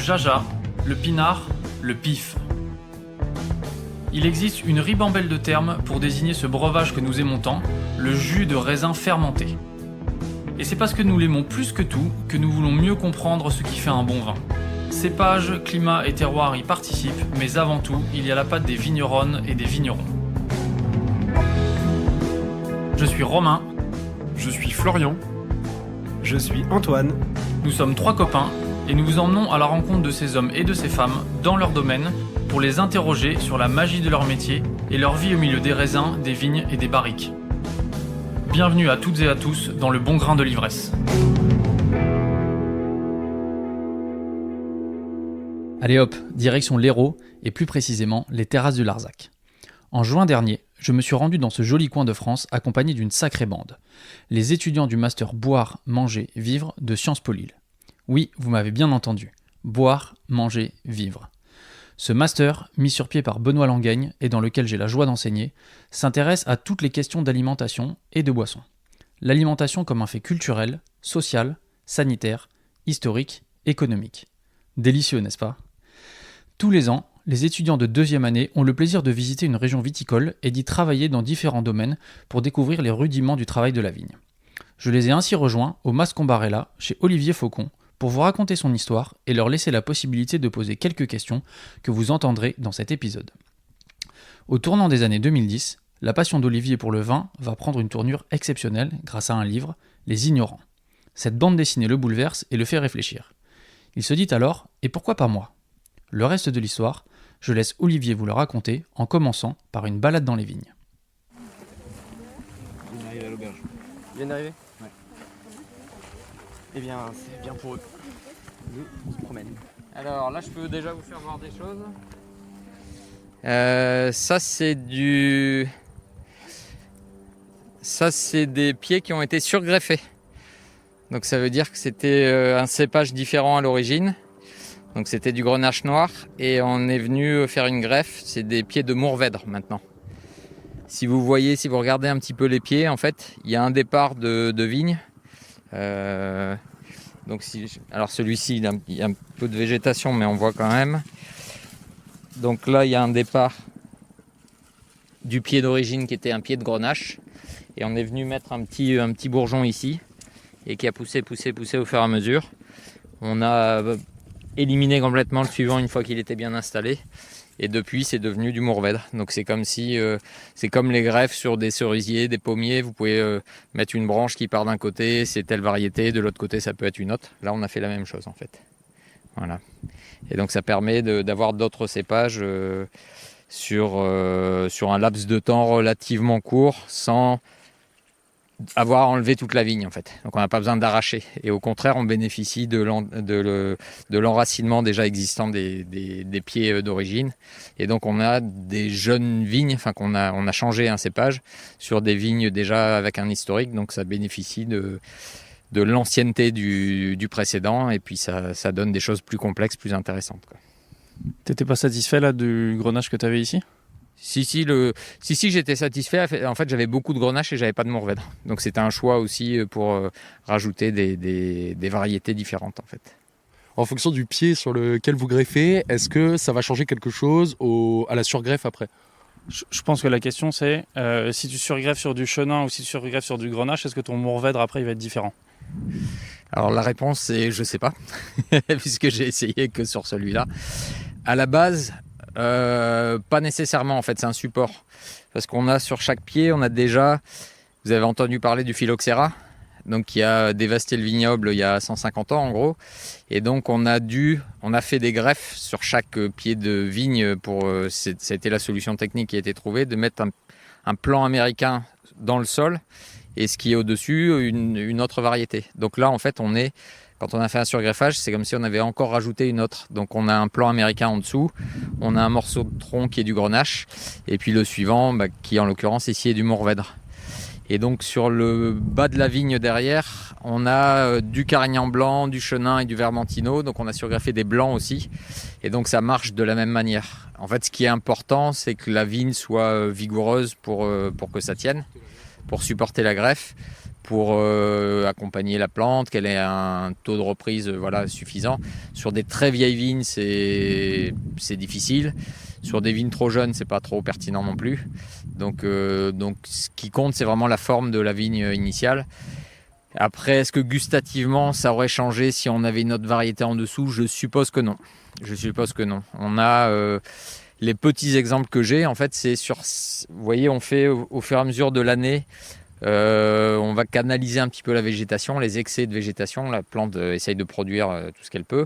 jaja, le pinard, le pif. Il existe une ribambelle de termes pour désigner ce breuvage que nous aimons tant, le jus de raisin fermenté. Et c'est parce que nous l'aimons plus que tout que nous voulons mieux comprendre ce qui fait un bon vin. Cépage, climat et terroir y participent, mais avant tout, il y a la patte des vigneronnes et des vignerons. Je suis Romain. Je suis Florian. Je suis Antoine. Nous sommes 3 copains et nous vous emmenons à la rencontre de ces hommes et de ces femmes dans leur domaine pour les interroger sur la magie de leur métier et leur vie au milieu des raisins, des vignes et des barriques. Bienvenue à toutes et à tous dans le bon grain de l'ivresse. Allez hop, direction l'Hérault et plus précisément les terrasses du Larzac. En juin dernier, je me suis rendu dans ce joli coin de France accompagné d'une sacrée bande. Les étudiants du master Boire, Manger, Vivre de Sciences Po Lille. Oui, vous m'avez bien entendu. Boire, Manger, Vivre. Ce master, mis sur pied par Benoît Langaigne et dans lequel j'ai la joie d'enseigner, s'intéresse à toutes les questions d'alimentation et de boisson. L'alimentation comme un fait culturel, social, sanitaire, historique, économique. Délicieux, n'est-ce pas ? Tous les ans, les étudiants de 2e année ont le plaisir de visiter une région viticole et d'y travailler dans différents domaines pour découvrir les rudiments du travail de la vigne. Je les ai ainsi rejoints au Mascombarella, chez Olivier Faucon, pour vous raconter son histoire et leur laisser la possibilité de poser quelques questions que vous entendrez dans cet épisode. Au tournant des années 2010, la passion d'Olivier pour le vin va prendre une tournure exceptionnelle grâce à un livre, Les Ignorants. Cette bande dessinée le bouleverse et le fait réfléchir. Il se dit alors « Et pourquoi pas moi ?» Le reste de l'histoire, je laisse Olivier vous le raconter en commençant par une balade dans les vignes. On arrive à l'auberge. Ils viennent d'arriver ? Ouais. Eh bien, c'est bien pour eux. Nous, on se promène. Alors là, je peux déjà vous faire voir des choses. Ça, c'est des pieds qui ont été surgreffés. Donc ça veut dire que c'était un cépage différent à l'origine. Donc c'était du grenache noir et on est venu faire une greffe. C'est des pieds de Mourvèdre maintenant. Si vous regardez un petit peu les pieds, en fait, il y a un départ de vigne. Alors celui-ci, il y a un peu de végétation, mais on voit quand même. Donc là, il y a un départ du pied d'origine qui était un pied de grenache. Et on est venu mettre un petit bourgeon ici et qui a poussé au fur et à mesure. On a éliminé complètement le suivant une fois qu'il était bien installé. Et depuis, c'est devenu du Mourvèdre. Donc c'est comme les greffes sur des cerisiers, des pommiers. Vous pouvez mettre une branche qui part d'un côté, c'est telle variété, de l'autre côté, ça peut être une autre. Là, on a fait la même chose en fait. Voilà. Et donc ça permet d'avoir d'autres cépages sur un laps de temps relativement court sans avoir enlevé toute la vigne en fait. Donc on n'a pas besoin d'arracher. Et au contraire, on bénéficie de l'enracinement déjà existant des pieds d'origine. Et donc on a des jeunes vignes, on a changé un cépage sur des vignes déjà avec un historique. Donc ça bénéficie de l'ancienneté du précédent. Et puis ça donne des choses plus complexes, plus intéressantes, quoi. T'étais pas satisfait là du grenache que t'avais ici ? Si, j'étais satisfait. En fait, j'avais beaucoup de grenache et j'avais pas de Mourvèdre. Donc c'était un choix aussi pour rajouter des variétés différentes en fait. En fonction du pied sur lequel vous greffez, est-ce que ça va changer quelque chose à la surgreffe après ? Je pense que la question c'est si tu surgreffes sur du chenin ou si tu surgreffes sur du grenache, est-ce que ton Mourvèdre après il va être différent ? Alors la réponse c'est je sais pas, puisque j'ai essayé que sur celui-là. À la base, pas nécessairement en fait, c'est un support. Parce qu'on a sur chaque pied, on a déjà, vous avez entendu parler du phylloxéra, donc qui a dévasté le vignoble il y a 150 ans en gros. Et donc on a fait des greffes sur chaque pied de vigne ça a été la solution technique qui a été trouvée, de mettre un plan américain dans le sol et ce qui est au-dessus, une autre variété. Donc là en fait quand on a fait un surgreffage, c'est comme si on avait encore rajouté une autre. Donc on a un plan américain en dessous, on a un morceau de tronc qui est du grenache, et puis le suivant, qui en l'occurrence ici est du Mourvèdre. Et donc sur le bas de la vigne derrière, on a du Carignan blanc, du Chenin et du Vermentino. Donc on a surgreffé des blancs aussi. Et donc ça marche de la même manière. En fait, ce qui est important, c'est que la vigne soit vigoureuse pour que ça tienne, pour supporter la greffe, pour accompagner la plante, qu'elle ait un taux de reprise suffisant. Sur des très vieilles vignes, c'est difficile. Sur des vignes trop jeunes, c'est pas trop pertinent non plus. Donc ce qui compte, c'est vraiment la forme de la vigne initiale. Après, est-ce que gustativement, ça aurait changé si on avait une autre variété en dessous? Je suppose que non. On a les petits exemples que j'ai, en fait, c'est sur... Vous voyez, on fait au fur et à mesure de l'année, on va canaliser un petit peu la végétation, les excès de végétation. La plante essaye de produire tout ce qu'elle peut.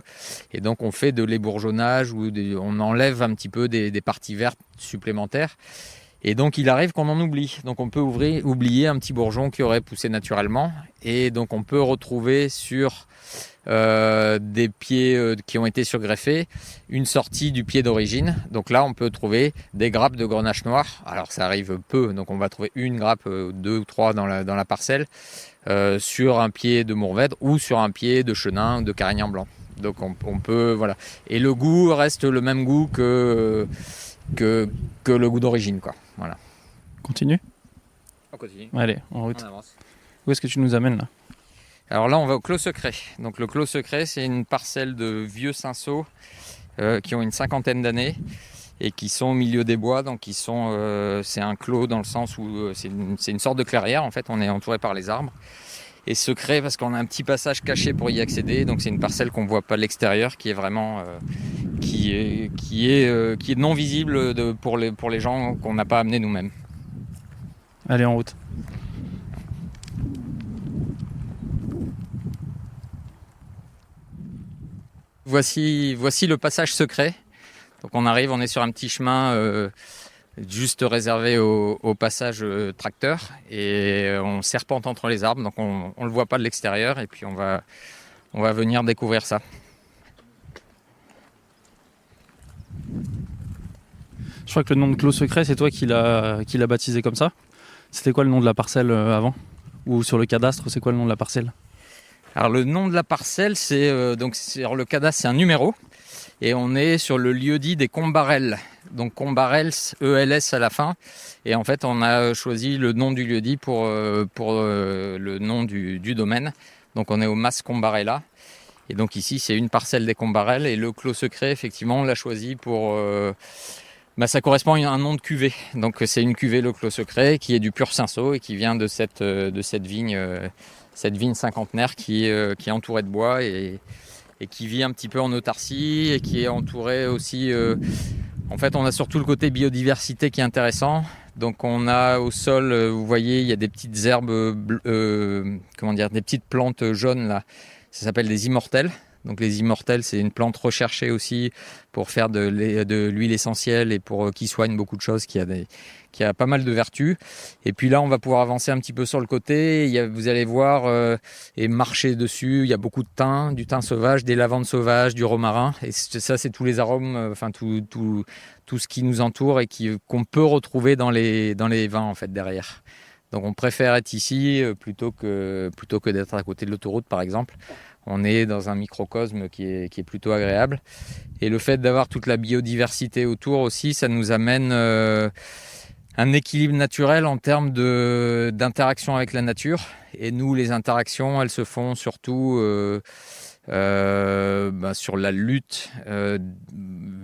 Et donc, on fait de l'ébourgeonnage ou on enlève un petit peu des parties vertes supplémentaires. Et donc, il arrive qu'on en oublie. Donc, on peut oublier un petit bourgeon qui aurait poussé naturellement. Et donc, on peut retrouver sur des pieds qui ont été surgreffés une sortie du pied d'origine. Donc là, on peut trouver des grappes de grenache noir. Alors, ça arrive peu. Donc, on va trouver une grappe, 2 ou 3 dans la parcelle sur un pied de mourvèdre ou sur un pied de chenin ou de carignan blanc. Donc, on peut... Voilà. Et le goût reste le même goût que le goût d'origine, quoi. Voilà. Continue. On continue. Allez, en route. On avance. Où est-ce que tu nous amènes là? Alors là, on va au Clos Secret. Donc le Clos Secret, c'est une parcelle de vieux cinceaux qui ont une 50aine d'années et qui sont au milieu des bois. Donc c'est un clos dans le sens où c'est une sorte de clairière. En fait, on est entouré par les arbres. Et secret parce qu'on a un petit passage caché pour y accéder. Donc c'est une parcelle qu'on voit pas de l'extérieur, qui est vraiment qui est non visible pour les gens qu'on n'a pas amené nous-mêmes. Allez, en route. Voici le passage secret. Donc on arrive, on est sur un petit chemin juste réservé au passage tracteur et on serpente entre les arbres, donc on le voit pas de l'extérieur et puis on va venir découvrir ça. Je crois que le nom de Clos Secret, c'est toi qui l'a baptisé comme ça. C'était quoi le nom de la parcelle avant? Ou sur le cadastre, c'est quoi le nom de la parcelle? Alors le nom de la parcelle, alors le cadastre, c'est un numéro. Et on est sur le lieu-dit des Combarelles. Donc Combarelles, ELS à la fin. Et en fait, on a choisi le nom du lieu-dit pour le nom du domaine. Donc on est au Mas Combarella. Et donc ici, c'est une parcelle des Combarelles. Et le Clos Secret, effectivement, on l'a choisi pour... ça correspond à un nom de cuvée. Donc c'est une cuvée, le Clos Secret, qui est du pur cinceau et qui vient de cette vigne, cette vigne cinquantenaire qui est entourée de bois et qui vit un petit peu en autarcie et qui est entourée aussi... en fait, on a surtout le côté biodiversité qui est intéressant. Donc on a au sol, vous voyez, il y a des petites herbes, des petites plantes jaunes là. Ça s'appelle des immortelles. Donc les immortelles, c'est une plante recherchée aussi pour faire de l'huile essentielle et pour qui soigne beaucoup de choses, qui a pas mal de vertus. Et puis là, on va pouvoir avancer un petit peu sur le côté. Vous allez voir et marcher dessus. Il y a beaucoup de thym, du thym sauvage, des lavandes sauvages, du romarin. Et ça, c'est tous les arômes, tout ce qui nous entoure et qu'on peut retrouver dans les vins en fait derrière. Donc on préfère être ici plutôt que d'être à côté de l'autoroute, par exemple. On est dans un microcosme qui est plutôt agréable. Et le fait d'avoir toute la biodiversité autour aussi, ça nous amène un équilibre naturel en termes d'interaction avec la nature. Et nous, les interactions, elles se font surtout sur la lutte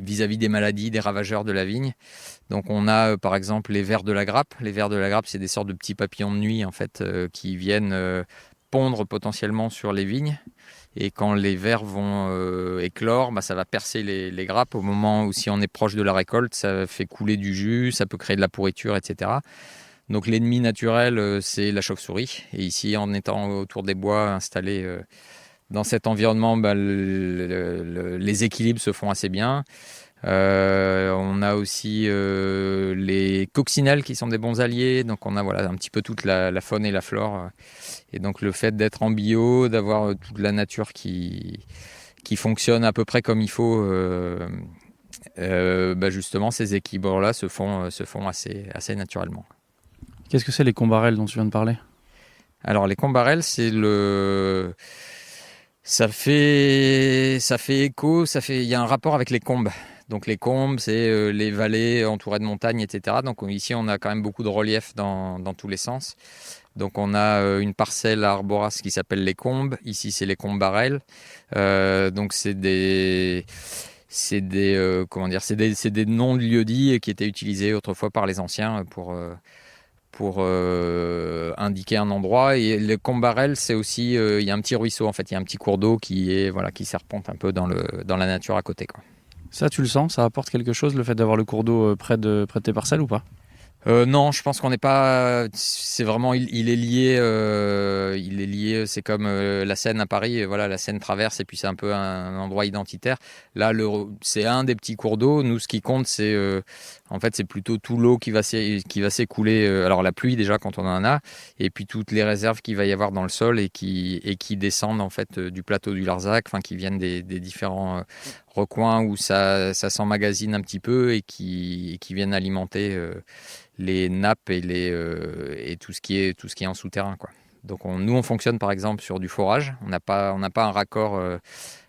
vis-à-vis des maladies, des ravageurs de la vigne. Donc on a par exemple les vers de la grappe. Les vers de la grappe, c'est des sortes de petits papillons de nuit en fait, qui viennent pondre potentiellement sur les vignes. Et quand les vers vont éclore, ça va percer les grappes. Au moment où si on est proche de la récolte, ça fait couler du jus, ça peut créer de la pourriture, etc. Donc l'ennemi naturel, c'est la chauve-souris. Et ici, en étant autour des bois installés dans cet environnement, les équilibres se font assez bien. On a aussi les coccinelles qui sont des bons alliés. Donc on a un petit peu toute la faune et la flore. Et donc le fait d'être en bio, d'avoir toute la nature qui fonctionne à peu près comme il faut, justement ces équilibres-là se font assez naturellement. Qu'est-ce que c'est les Combarelles dont tu viens de parler? Alors les Combarelles, c'est ça fait écho, il y a un rapport avec les combes. Donc les combes, c'est les vallées entourées de montagnes, etc. Donc ici, on a quand même beaucoup de relief dans tous les sens. Donc on a une parcelle à Arboras qui s'appelle les Combes. Ici, c'est les Combes Barrel. Donc c'est des noms de lieux-dits qui étaient utilisés autrefois par les anciens pour indiquer un endroit. Et le Combarel, c'est aussi, il y a un petit ruisseau, en fait, il y a un petit cours d'eau qui serpente un peu dans la nature à côté, quoi. Ça, tu le sens? Ça apporte quelque chose, le fait d'avoir le cours d'eau près de tes parcelles ou pas? Non, je pense qu'on n'est pas. C'est vraiment, il est lié. C'est comme la Seine à Paris. Voilà, la Seine traverse et puis c'est un peu un endroit identitaire. Là, c'est un des petits cours d'eau. Nous, ce qui compte, c'est c'est plutôt tout l'eau qui va s'écouler. Alors la pluie déjà quand on en a, et puis toutes les réserves qu'il va y avoir dans le sol et qui descendent en fait du plateau du Larzac, enfin qui viennent des différents recoins où ça s'emmagasine un petit peu et qui viennent alimenter les nappes et tout ce qui est en souterrain, quoi. Donc nous on fonctionne par exemple sur du forage. On n'a pas un raccord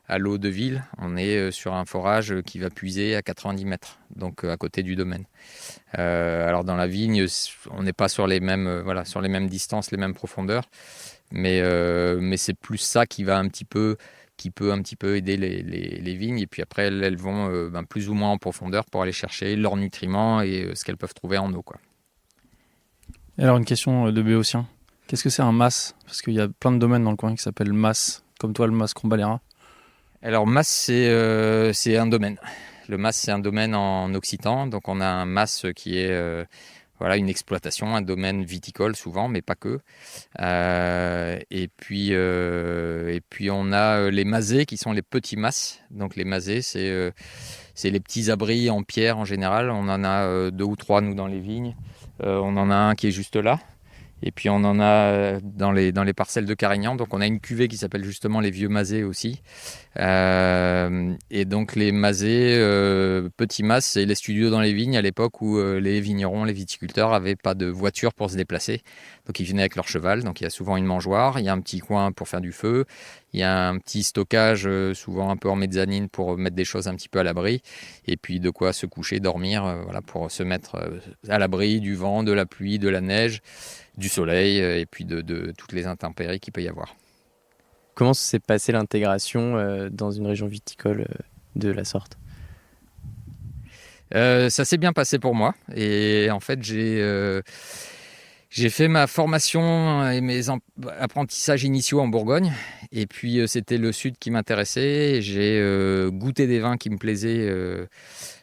à l'eau de ville. On est sur un forage qui va puiser à 90 mètres, donc à côté du domaine. Alors dans la vigne, on n'est pas sur les mêmes distances, les mêmes profondeurs, mais c'est plus ça qui peut un petit peu aider les vignes. Et puis après, elles vont plus ou moins en profondeur pour aller chercher leurs nutriments et ce qu'elles peuvent trouver en eau, quoi. Et alors, une question de béotien. Qu'est-ce que c'est un mas? Parce qu'il y a plein de domaines dans le coin qui s'appellent mas, comme toi, le mas Combalera. Alors, mas, c'est un domaine. Le mas, c'est un domaine en occitan. Donc, on a un mas qui est une exploitation, un domaine viticole souvent, mais pas que. Et puis on a les masés qui sont les petits mas. Donc les masés, c'est les petits abris en pierre en général. On en a 2 ou 3 nous dans les vignes. On en a un qui est juste là. Et puis on en a dans les parcelles de Carignan. Donc on a une cuvée qui s'appelle justement les vieux masés aussi. Et donc les masés, petits mas, c'est les studios dans les vignes à l'époque où les vignerons, les viticulteurs n'avaient pas de voiture pour se déplacer. Donc ils venaient avec leur cheval. Donc il y a souvent une mangeoire, il y a un petit coin pour faire du feu, il y a un petit stockage souvent un peu en mezzanine pour mettre des choses un petit peu à l'abri. Et puis de quoi se coucher, dormir, pour se mettre à l'abri du vent, de la pluie, de la neige, du soleil et puis de toutes les intempéries qu'il peut y avoir. Comment s'est passée l'intégration dans une région viticole de la sorte? Ça s'est bien passé pour moi. Et en fait, j'ai fait ma formation et mes apprentissages initiaux en Bourgogne. Et puis, c'était le sud qui m'intéressait. J'ai goûté des vins qui me plaisaient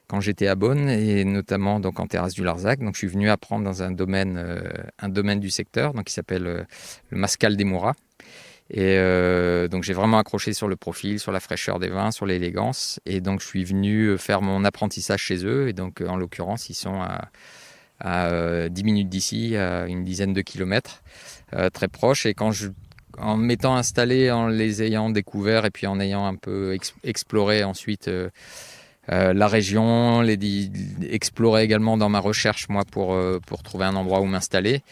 quand j'étais à Beaune, et notamment donc, en terrasse du Larzac. Donc, je suis venu apprendre dans un domaine du secteur qui s'appelle le Mascal des Mouras. Et donc j'ai vraiment accroché sur le profil, sur la fraîcheur des vins, sur l'élégance. Et donc je suis venu faire mon apprentissage chez eux. Et donc en l'occurrence, ils sont à 10 minutes d'ici, à une dizaine de kilomètres, très proches. Et en m'étant installé, en les ayant découverts et puis en ayant un peu exploré ensuite la région, explorer également dans ma recherche moi pour trouver un endroit où m'installer.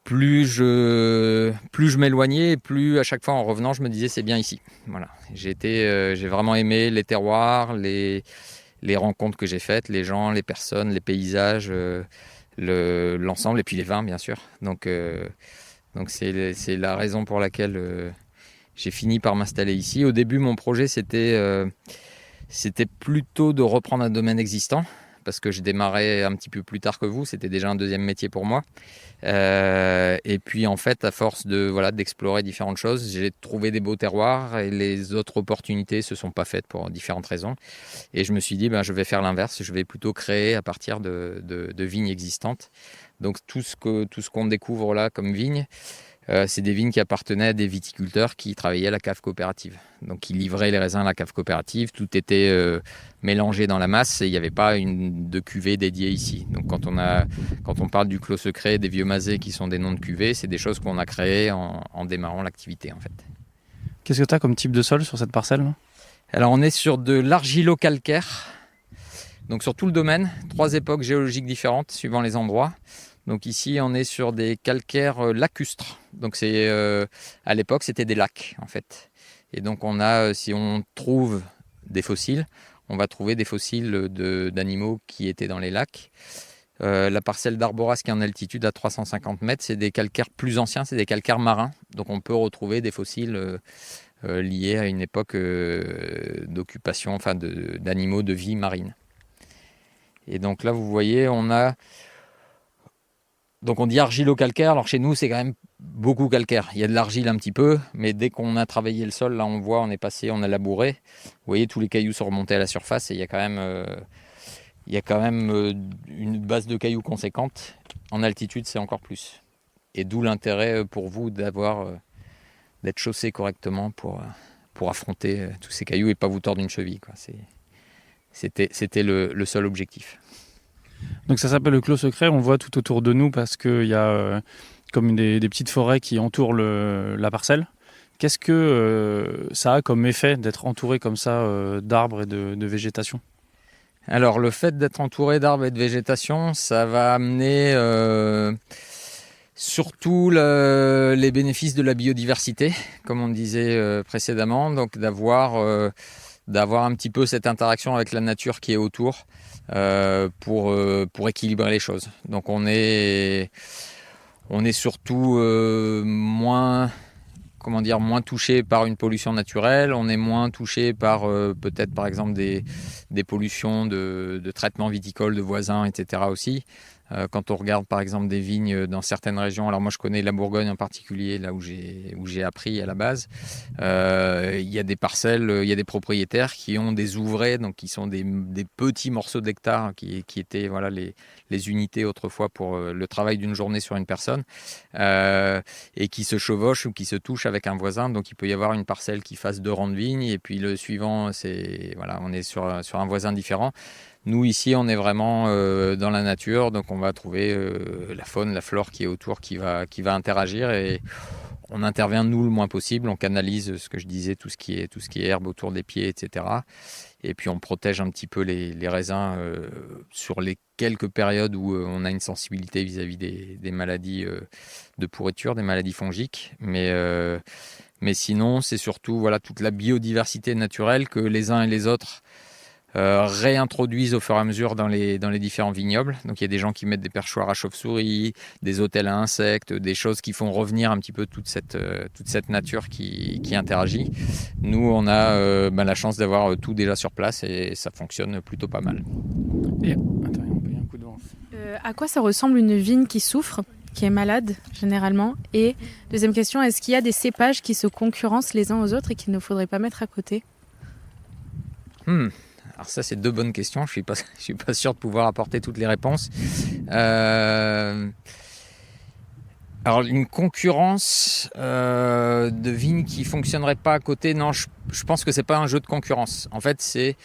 Plus je m'éloignais, et plus à chaque fois en revenant, je me disais c'est bien ici. Voilà. J'ai vraiment aimé les terroirs, les rencontres que j'ai faites, les gens, les personnes, les paysages, l'ensemble, et puis les vins bien sûr. Donc c'est la raison pour laquelle j'ai fini par m'installer ici. Au début, mon projet c'était plutôt de reprendre un domaine existant, parce que je démarrais un petit peu plus tard que vous, c'était déjà un deuxième métier pour moi. Et puis en fait, à force d'explorer différentes choses, j'ai trouvé des beaux terroirs et les autres opportunités se sont pas faites pour différentes raisons. Et je me suis dit, je vais faire l'inverse, je vais plutôt créer à partir de vignes existantes. Donc tout ce qu'on découvre là comme vignes, c'est des vignes qui appartenaient à des viticulteurs qui travaillaient à la cave coopérative. Donc ils livraient les raisins à la cave coopérative, tout était mélangé dans la masse et il n'y avait pas de cuvée dédiée ici. Donc quand on parle du Clos Secret, des vieux masés qui sont des noms de cuvées, c'est des choses qu'on a créées en démarrant l'activité en fait. Qu'est-ce que tu as comme type de sol sur cette parcelle là? Alors on est sur de l'argilo-calcaire, donc sur tout le domaine, 3 époques géologiques différentes suivant les endroits. Donc ici, on est sur des calcaires lacustres. Donc à l'époque, c'était des lacs en fait. Et donc si on trouve des fossiles, on va trouver des fossiles d'animaux qui étaient dans les lacs. La parcelle d'Arboras qui est en altitude à 350 mètres, c'est des calcaires plus anciens, c'est des calcaires marins. Donc on peut retrouver des fossiles liés à une époque d'occupation, enfin d'animaux de vie marine. Et donc là, vous voyez, on dit argilo-calcaire. Alors chez nous, c'est quand même beaucoup calcaire. Il y a de l'argile un petit peu, mais dès qu'on a travaillé le sol, là on voit, on a labouré. Vous voyez, tous les cailloux sont remontés à la surface et il y a quand même une base de cailloux conséquente. En altitude, c'est encore plus. Et d'où l'intérêt pour vous d'être chaussé correctement pour affronter tous ces cailloux et pas vous tordre une cheville, quoi. C'était le seul objectif. Donc ça s'appelle le clos secret, on le voit tout autour de nous parce qu'il y a comme des petites forêts qui entourent la parcelle. Qu'est-ce que ça a comme effet d'être entouré comme ça d'arbres et de végétation ? Alors le fait d'être entouré d'arbres et de végétation, ça va amener surtout les bénéfices de la biodiversité, comme on disait précédemment, donc d'avoir un petit peu cette interaction avec la nature qui est autour pour équilibrer les choses. Donc on est surtout moins touché par une pollution naturelle, on est moins touché par peut-être par exemple des pollutions de traitement viticole de voisins, etc. aussi. Quand on regarde par exemple des vignes dans certaines régions, alors moi je connais la Bourgogne en particulier, là où j'ai appris à la base, il y a des parcelles, il y a des propriétaires qui ont des ouvrés, donc qui sont des petits morceaux d'hectares qui étaient les unités autrefois pour le travail d'une journée sur une personne, et qui se chevauchent ou qui se touchent avec un voisin. Donc il peut y avoir une parcelle qui fasse 2 rangs de vignes et puis le suivant, on est sur un voisin différent. Nous, ici, on est vraiment dans la nature, donc on va trouver la faune, la flore qui est autour, qui va interagir, et on intervient, nous, le moins possible. On canalise ce que je disais, tout ce qui est herbe autour des pieds, etc. Et puis, on protège un petit peu les raisins sur les quelques périodes où on a une sensibilité vis-à-vis des maladies de pourriture, des maladies fongiques. Mais sinon, c'est surtout toute la biodiversité naturelle que les uns et les autres réintroduisent au fur et à mesure dans les différents vignobles. Donc il y a des gens qui mettent des perchoirs à chauves-souris, des hôtels à insectes, des choses qui font revenir un petit peu toute cette nature qui interagit. Nous, on a la chance d'avoir tout déjà sur place et ça fonctionne plutôt pas mal. Attends, on paye un coup de vent. À quoi ça ressemble une vigne qui souffre, qui est malade généralement ? Et deuxième question, est-ce qu'il y a des cépages qui se concurrencent les uns aux autres et qu'il ne faudrait pas mettre à côté ? Alors ça, c'est 2 bonnes questions. Je suis pas sûr de pouvoir apporter toutes les réponses. Alors une concurrence de vignes qui fonctionnerait pas à côté, non, je pense que c'est pas un jeu de concurrence. En fait, c'est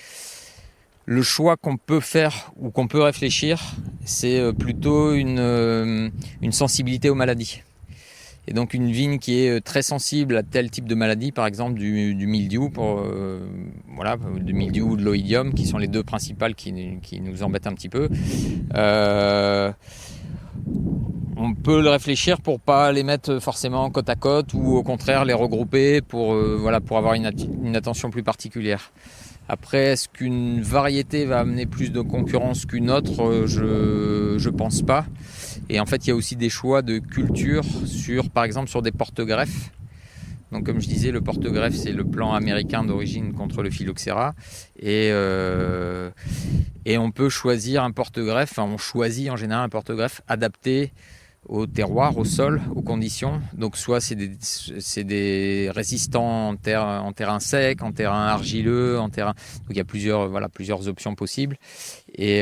le choix qu'on peut faire ou qu'on peut réfléchir, c'est plutôt une sensibilité aux maladies. Et donc une vigne qui est très sensible à tel type de maladie, par exemple du mildiou, du mildiou ou de l'oïdium, qui sont les 2 principales qui nous embêtent un petit peu. On peut le réfléchir pour pas les mettre forcément côte à côte ou au contraire les regrouper pour avoir une attention plus particulière. Après, est-ce qu'une variété va amener plus de concurrence qu'une autre ? Je pense pas. Et en fait, il y a aussi des choix de culture par exemple sur des porte-greffes. Donc comme je disais, le porte-greffe, c'est le plant américain d'origine contre le phylloxéra. Et on peut choisir un porte-greffe, on choisit en général un porte-greffe adapté au terroir, au sol, aux conditions. Donc soit c'est des résistants en terrain sec, en terrain argileux, donc il y a plusieurs options possibles. Et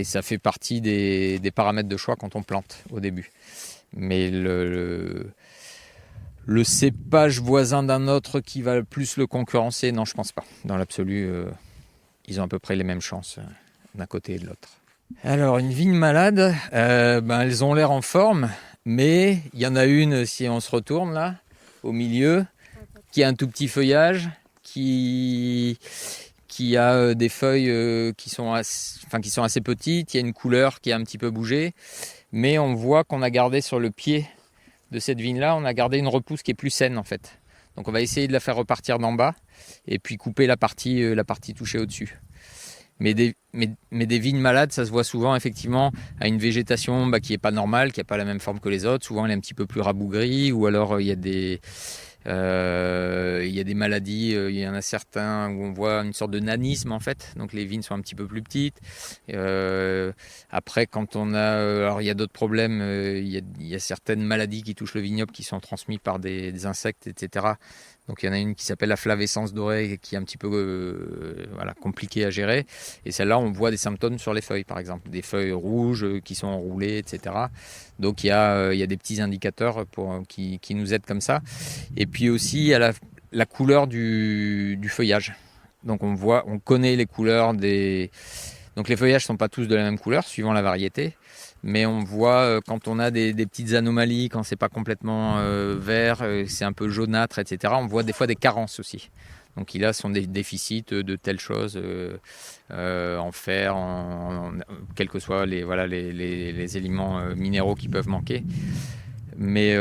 ça fait partie des paramètres de choix quand on plante au début. Mais le cépage voisin d'un autre qui va plus le concurrencer, non, je pense pas. Dans l'absolu, ils ont à peu près les mêmes chances d'un côté et de l'autre. Alors, une vigne malade, elles ont l'air en forme, mais il y en a une, si on se retourne là, au milieu, qui a un tout petit feuillage, qui a des feuilles qui sont assez petites, il y a une couleur qui a un petit peu bougé, mais on voit qu'on a gardé sur le pied de cette vigne-là, on a gardé une repousse qui est plus saine en fait. Donc on va essayer de la faire repartir d'en bas et puis couper la partie touchée au-dessus. Mais des vignes malades, ça se voit souvent effectivement à une végétation qui n'est pas normale, qui n'a pas la même forme que les autres. Souvent, elle est un petit peu plus rabougrie, ou alors il y a des maladies. Il y en a certains où on voit une sorte de nanisme en fait. Donc les vignes sont un petit peu plus petites. Après, quand on a, alors il y a d'autres problèmes. Il y a certaines maladies qui touchent le vignoble qui sont transmises par des insectes, etc. Donc il y en a une qui s'appelle la flavescence dorée qui est un petit peu compliquée à gérer. Et celle-là, on voit des symptômes sur les feuilles, par exemple. Des feuilles rouges qui sont enroulées, etc. Donc il y a des petits indicateurs qui nous aident comme ça. Et puis aussi, il y a la couleur du feuillage. Donc on connaît les couleurs des... Donc les feuillages ne sont pas tous de la même couleur, suivant la variété. Mais on voit quand on a des petites anomalies, quand c'est pas complètement vert, c'est un peu jaunâtre, etc. On voit des fois des carences aussi. Donc il a son déficit de telle chose en fer, quels que soient les éléments minéraux qui peuvent manquer. Mais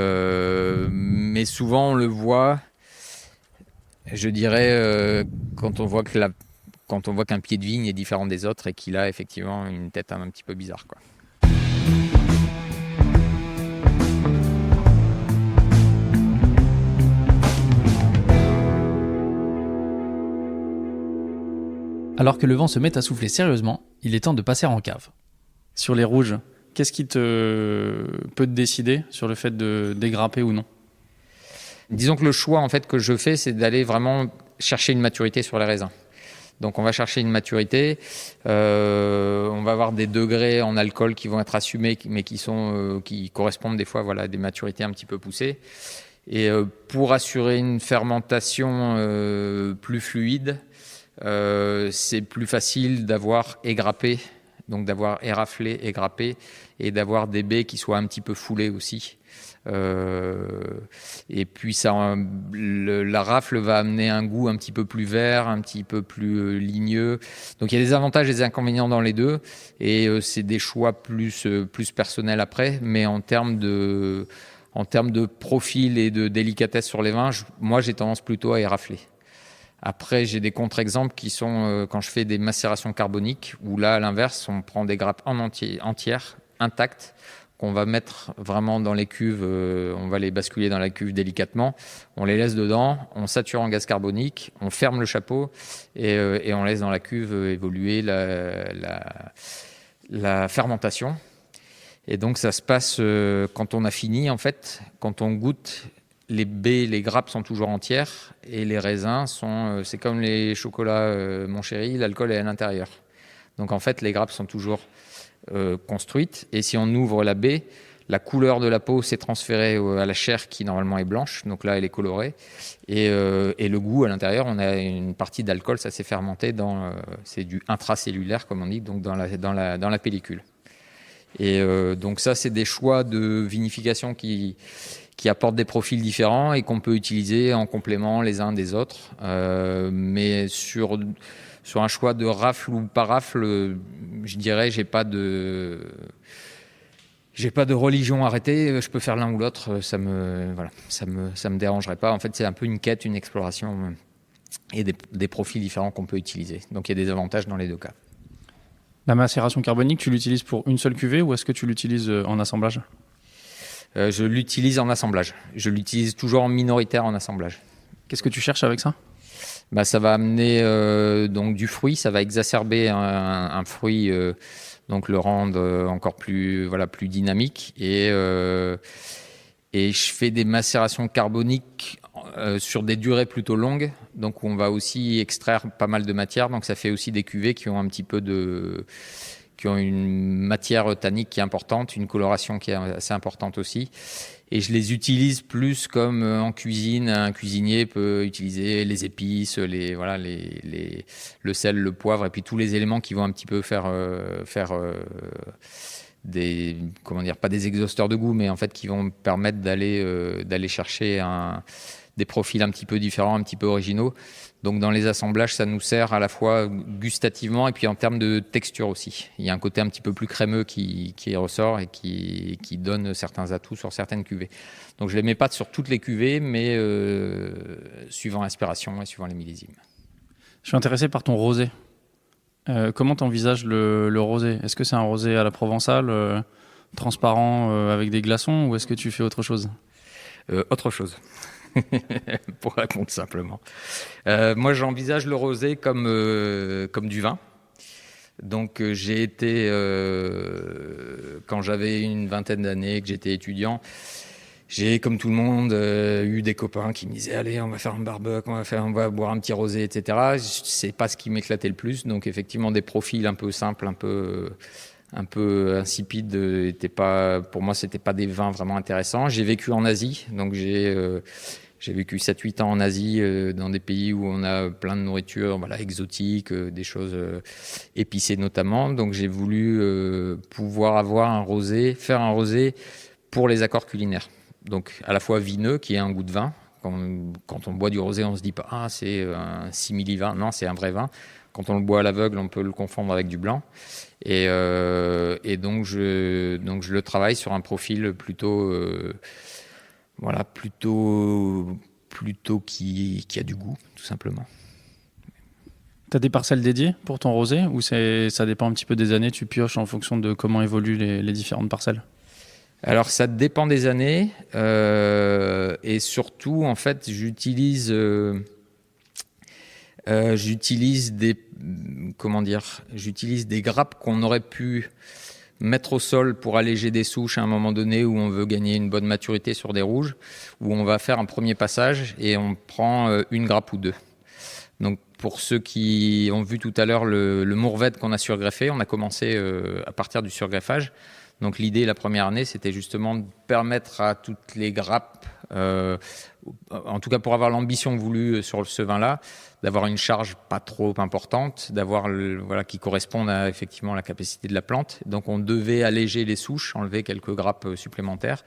souvent on le voit, je dirais, quand on voit qu'un pied de vigne est différent des autres et qu'il a effectivement une tête un petit peu bizarre, quoi. Alors que le vent se met à souffler sérieusement, il est temps de passer en cave. Sur les rouges, qu'est-ce qui peut te décider sur le fait de dégrapper ou non? Disons que le choix en fait que je fais, c'est d'aller vraiment chercher une maturité sur les raisins. Donc on va chercher une maturité, on va avoir des degrés en alcool qui vont être assumés, mais qui correspondent des fois à des maturités un petit peu poussées. Et pour assurer une fermentation plus fluide, c'est plus facile d'avoir égrappé, donc d'avoir éraflé, égrappé, et d'avoir des baies qui soient un petit peu foulées aussi. Et puis la rafle va amener un goût un petit peu plus vert, un petit peu plus ligneux. Donc il y a des avantages et des inconvénients dans les deux, et c'est des choix plus personnels après, mais en termes de profil et de délicatesse sur les vins, moi j'ai tendance plutôt à érafler. Après, j'ai des contre-exemples qui sont quand je fais des macérations carboniques, où là, à l'inverse, on prend des grappes entières, intactes, qu'on va mettre vraiment dans les cuves, on va les basculer dans la cuve délicatement, on les laisse dedans, on sature en gaz carbonique, on ferme le chapeau et on laisse dans la cuve évoluer la fermentation. Et donc, ça se passe quand on a fini, en fait, quand on goûte. Les baies, les grappes sont toujours entières et les raisins c'est comme les chocolats, mon chéri, l'alcool est à l'intérieur. Donc en fait, les grappes sont toujours construites, et si on ouvre la baie, la couleur de la peau s'est transférée à la chair qui normalement est blanche, donc là elle est colorée, et le goût à l'intérieur, on a une partie d'alcool, ça s'est fermenté c'est du intracellulaire comme on dit, donc dans la pellicule. Et donc ça, c'est des choix de vinification qui apportent des profils différents et qu'on peut utiliser en complément les uns des autres. Mais sur un choix de rafle ou pas rafle, je dirais, j'ai pas de religion arrêtée. Je peux faire l'un ou l'autre. Ça me dérangerait pas. En fait, c'est un peu une quête, une exploration et des profils différents qu'on peut utiliser. Donc, il y a des avantages dans les deux cas. La macération carbonique, tu l'utilises pour une seule cuvée ou est-ce que tu l'utilises en assemblage? Je l'utilise en assemblage. Je l'utilise toujours en minoritaire en assemblage. Qu'est-ce que tu cherches avec ça? Ça va amener donc du fruit, ça va exacerber un fruit, donc le rendre encore plus dynamique. Et je fais des macérations carboniques sur des durées plutôt longues, donc on va aussi extraire pas mal de matière. Donc ça fait aussi des cuvées qui ont un petit peu qui ont une matière tannique qui est importante, une coloration qui est assez importante aussi. Et je les utilise plus comme en cuisine. Un cuisinier peut utiliser les épices, le sel, le poivre, et puis tous les éléments qui vont un petit peu faire pas des exhausteurs de goût, mais en fait qui vont permettre d'aller chercher des profils un petit peu différents, un petit peu originaux. Donc dans les assemblages, ça nous sert à la fois gustativement et puis en termes de texture aussi. Il y a un côté un petit peu plus crémeux qui ressort et qui donne certains atouts sur certaines cuvées. Donc je ne les mets pas sur toutes les cuvées, mais suivant l'inspiration et suivant les millésimes. Je suis intéressé par ton rosé. Comment t'envisages le rosé? Est-ce que c'est un rosé à la provençale, transparent, avec des glaçons, ou est-ce que tu fais autre chose? Autre chose. Pour répondre simplement. Moi, j'envisage le rosé comme du vin. Donc, j'ai été, quand j'avais une vingtaine d'années, que j'étais étudiant, j'ai, comme tout le monde, eu des copains qui me disaient « Allez, on va faire un barbecue, on va boire un petit rosé, etc. » C'est pas ce qui m'éclatait le plus. Donc, effectivement, des profils un peu simples, un peu insipide, pour moi, c'était pas des vins vraiment intéressants. J'ai vécu en Asie, donc j'ai vécu 7-8 ans en Asie, dans des pays où on a plein de nourriture, voilà, exotique, des choses épicées notamment. Donc j'ai voulu pouvoir faire un rosé pour les accords culinaires. Donc à la fois vineux, qui est un goût de vin. Quand on boit du rosé, on se dit pas « Ah, c'est un simili-vin ». Non, c'est un vrai vin. Quand on le boit à l'aveugle, on peut le confondre avec du blanc. Et donc je le travaille sur un profil plutôt qui a du goût, tout simplement. Tu as des parcelles dédiées pour ton rosé, ou ça dépend un petit peu des années, tu pioches en fonction de comment évoluent les différentes parcelles? Alors ça dépend des années, et surtout en fait j'utilise des grappes qu'on aurait pu mettre au sol pour alléger des souches à un moment donné où on veut gagner une bonne maturité sur des rouges, où on va faire un premier passage et on prend une grappe ou deux. Donc pour ceux qui ont vu tout à l'heure le Mourvèdre qu'on a surgreffé, on a commencé à partir du surgreffage. Donc l'idée la première année, c'était justement de permettre à toutes les grappes, en tout cas pour avoir l'ambition voulue sur ce vin-là, d'avoir une charge pas trop importante, d'avoir qui corresponde à effectivement la capacité de la plante. Donc on devait alléger les souches, enlever quelques grappes supplémentaires.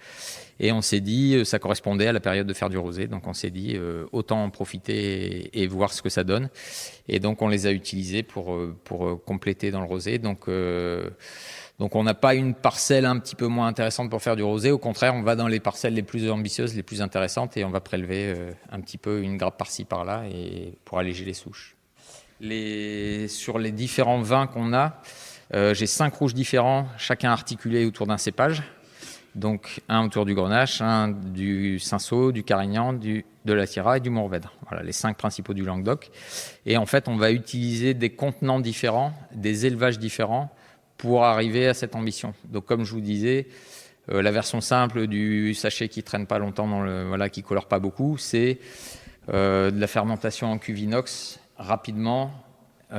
Et on s'est dit, ça correspondait à la période de faire du rosé. Donc on s'est dit, autant en profiter et voir ce que ça donne. Et donc on les a utilisés pour compléter dans le rosé. Donc on n'a pas une parcelle un petit peu moins intéressante pour faire du rosé. Au contraire, on va dans les parcelles les plus ambitieuses, les plus intéressantes, et on va prélever un petit peu une grappe par-ci par-là et pour alléger les souches. Sur les différents vins qu'on a, j'ai 5 rouges différents, chacun articulé autour d'un cépage. Donc un autour du Grenache, un du Cinsault, du Carignan, de la Syrah et du Mourvèdre. Voilà les 5 principaux du Languedoc. Et en fait, on va utiliser des contenants différents, des élevages différents, pour arriver à cette ambition. Donc comme je vous disais, la version simple du sachet qui traîne pas longtemps qui colore pas beaucoup, c'est de la fermentation en cuve inox rapidement sur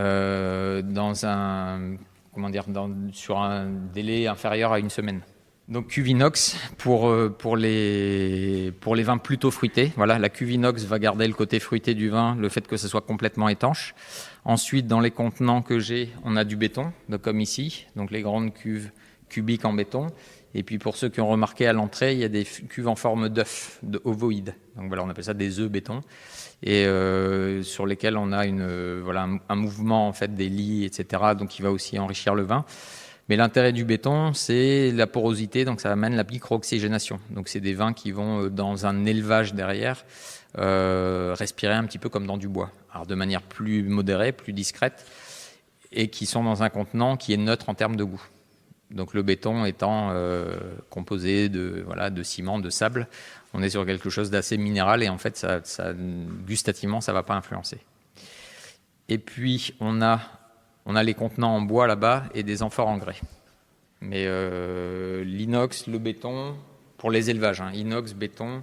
un délai inférieur à une semaine. Donc cuve inox pour les vins plutôt fruités. Voilà, la cuve inox va garder le côté fruité du vin, le fait que ce soit complètement étanche. Ensuite, dans les contenants que j'ai, on a du béton, donc comme ici, donc les grandes cuves cubiques en béton. Et puis pour ceux qui ont remarqué à l'entrée, il y a des cuves en forme d'œuf, ovoïde. Donc voilà, on appelle ça des œufs béton, et sur lesquels on a un mouvement en fait des lits, etc. Donc qui va aussi enrichir le vin. Mais l'intérêt du béton, c'est la porosité, donc ça amène la micro-oxygénation. Donc c'est des vins qui vont, dans un élevage derrière, respirer un petit peu comme dans du bois. Alors de manière plus modérée, plus discrète, et qui sont dans un contenant qui est neutre en termes de goût. Donc le béton étant composé de ciment, de sable, on est sur quelque chose d'assez minéral, et en fait, gustativement, ça ne va pas influencer. Et puis, on a les contenants en bois là-bas et des amphores en grès. Mais l'inox, le béton, pour les élevages, inox, béton,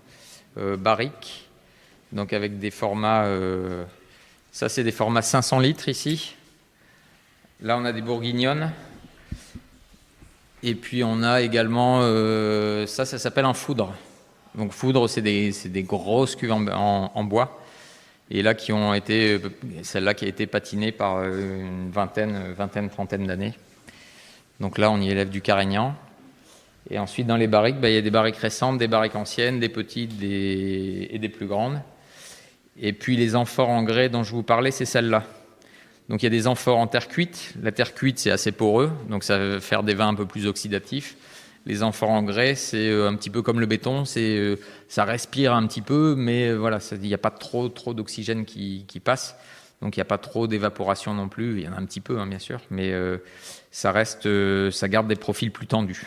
barrique, donc avec des formats, ça c'est des formats 500 litres ici. Là on a des bourguignonnes. Et puis on a également, ça s'appelle un foudre. Donc foudre, c'est des grosses cuves en bois. Et là, celle-là qui a été patinée par une trentaine d'années. Donc là, on y élève du Carignan. Et ensuite, dans les barriques, il y a des barriques récentes, des barriques anciennes, des petites et des plus grandes. Et puis les amphores en grès dont je vous parlais, c'est celle-là. Donc il y a des amphores en terre cuite. La terre cuite, c'est assez poreux, donc ça va faire des vins un peu plus oxydatifs. Les amphores en grès, c'est un petit peu comme le béton, ça respire un petit peu, mais voilà, il n'y a pas trop d'oxygène qui passe. Donc il n'y a pas trop d'évaporation non plus. Il y en a un petit peu, bien sûr, mais ça garde des profils plus tendus.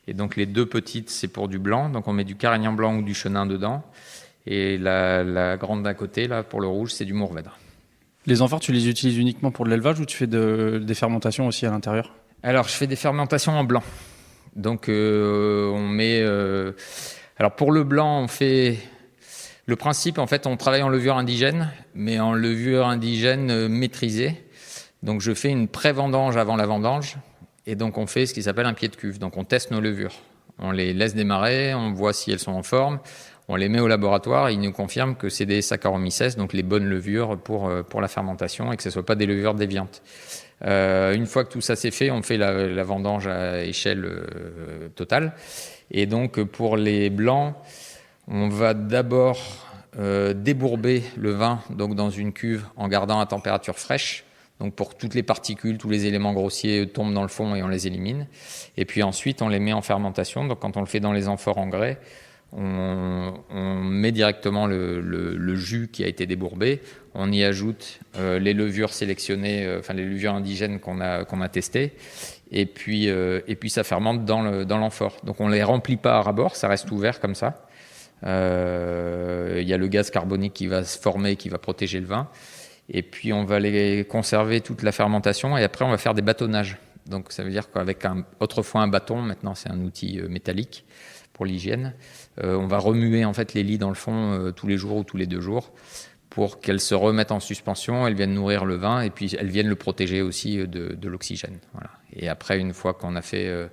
Et donc les deux petites, c'est pour du blanc. Donc on met du Carignan blanc ou du Chenin dedans. Et la grande d'un côté, là, pour le rouge, c'est du Mourvèdre. Les amphores, tu les utilises uniquement pour de l'élevage ou tu fais des fermentations aussi à l'intérieur? Alors je fais des fermentations en blanc. Donc on met... Alors pour le blanc, on fait... Le principe, en fait, on travaille en levure indigène, mais en levure indigène maîtrisée. Donc je fais une pré-vendange avant la vendange, et donc on fait ce qui s'appelle un pied de cuve. Donc on teste nos levures. On les laisse démarrer, on voit si elles sont en forme, on les met au laboratoire, et ils nous confirment que c'est des Saccharomyces, donc les bonnes levures pour la fermentation, et que ce ne soient pas des levures déviantes. Une fois que tout ça c'est fait, on fait la vendange à échelle totale. Et donc pour les blancs, on va d'abord débourber le vin donc dans une cuve en gardant à température fraîche. Donc pour que toutes les particules, tous les éléments grossiers tombent dans le fond et on les élimine. Et puis ensuite, on les met en fermentation. Donc quand on le fait dans les amphores en grès, on met directement le jus qui a été débourbé. On y ajoute les levures sélectionnées, enfin les levures indigènes qu'on a testées. Et puis ça fermente dans l'amphore. Donc on ne les remplit pas à ras-bord, ça reste ouvert comme ça. Il y a le gaz carbonique qui va se former, qui va protéger le vin. Et puis on va les conserver toute la fermentation et après on va faire des bâtonnages. Donc ça veut dire qu'avec autrefois un bâton, maintenant c'est un outil métallique pour l'hygiène. On va remuer en fait les lies dans le fond tous les jours ou tous les 2 jours pour qu'elles se remettent en suspension, elles viennent nourrir le vin et puis elles viennent le protéger aussi de l'oxygène. Voilà. Et après, une fois qu'on a fait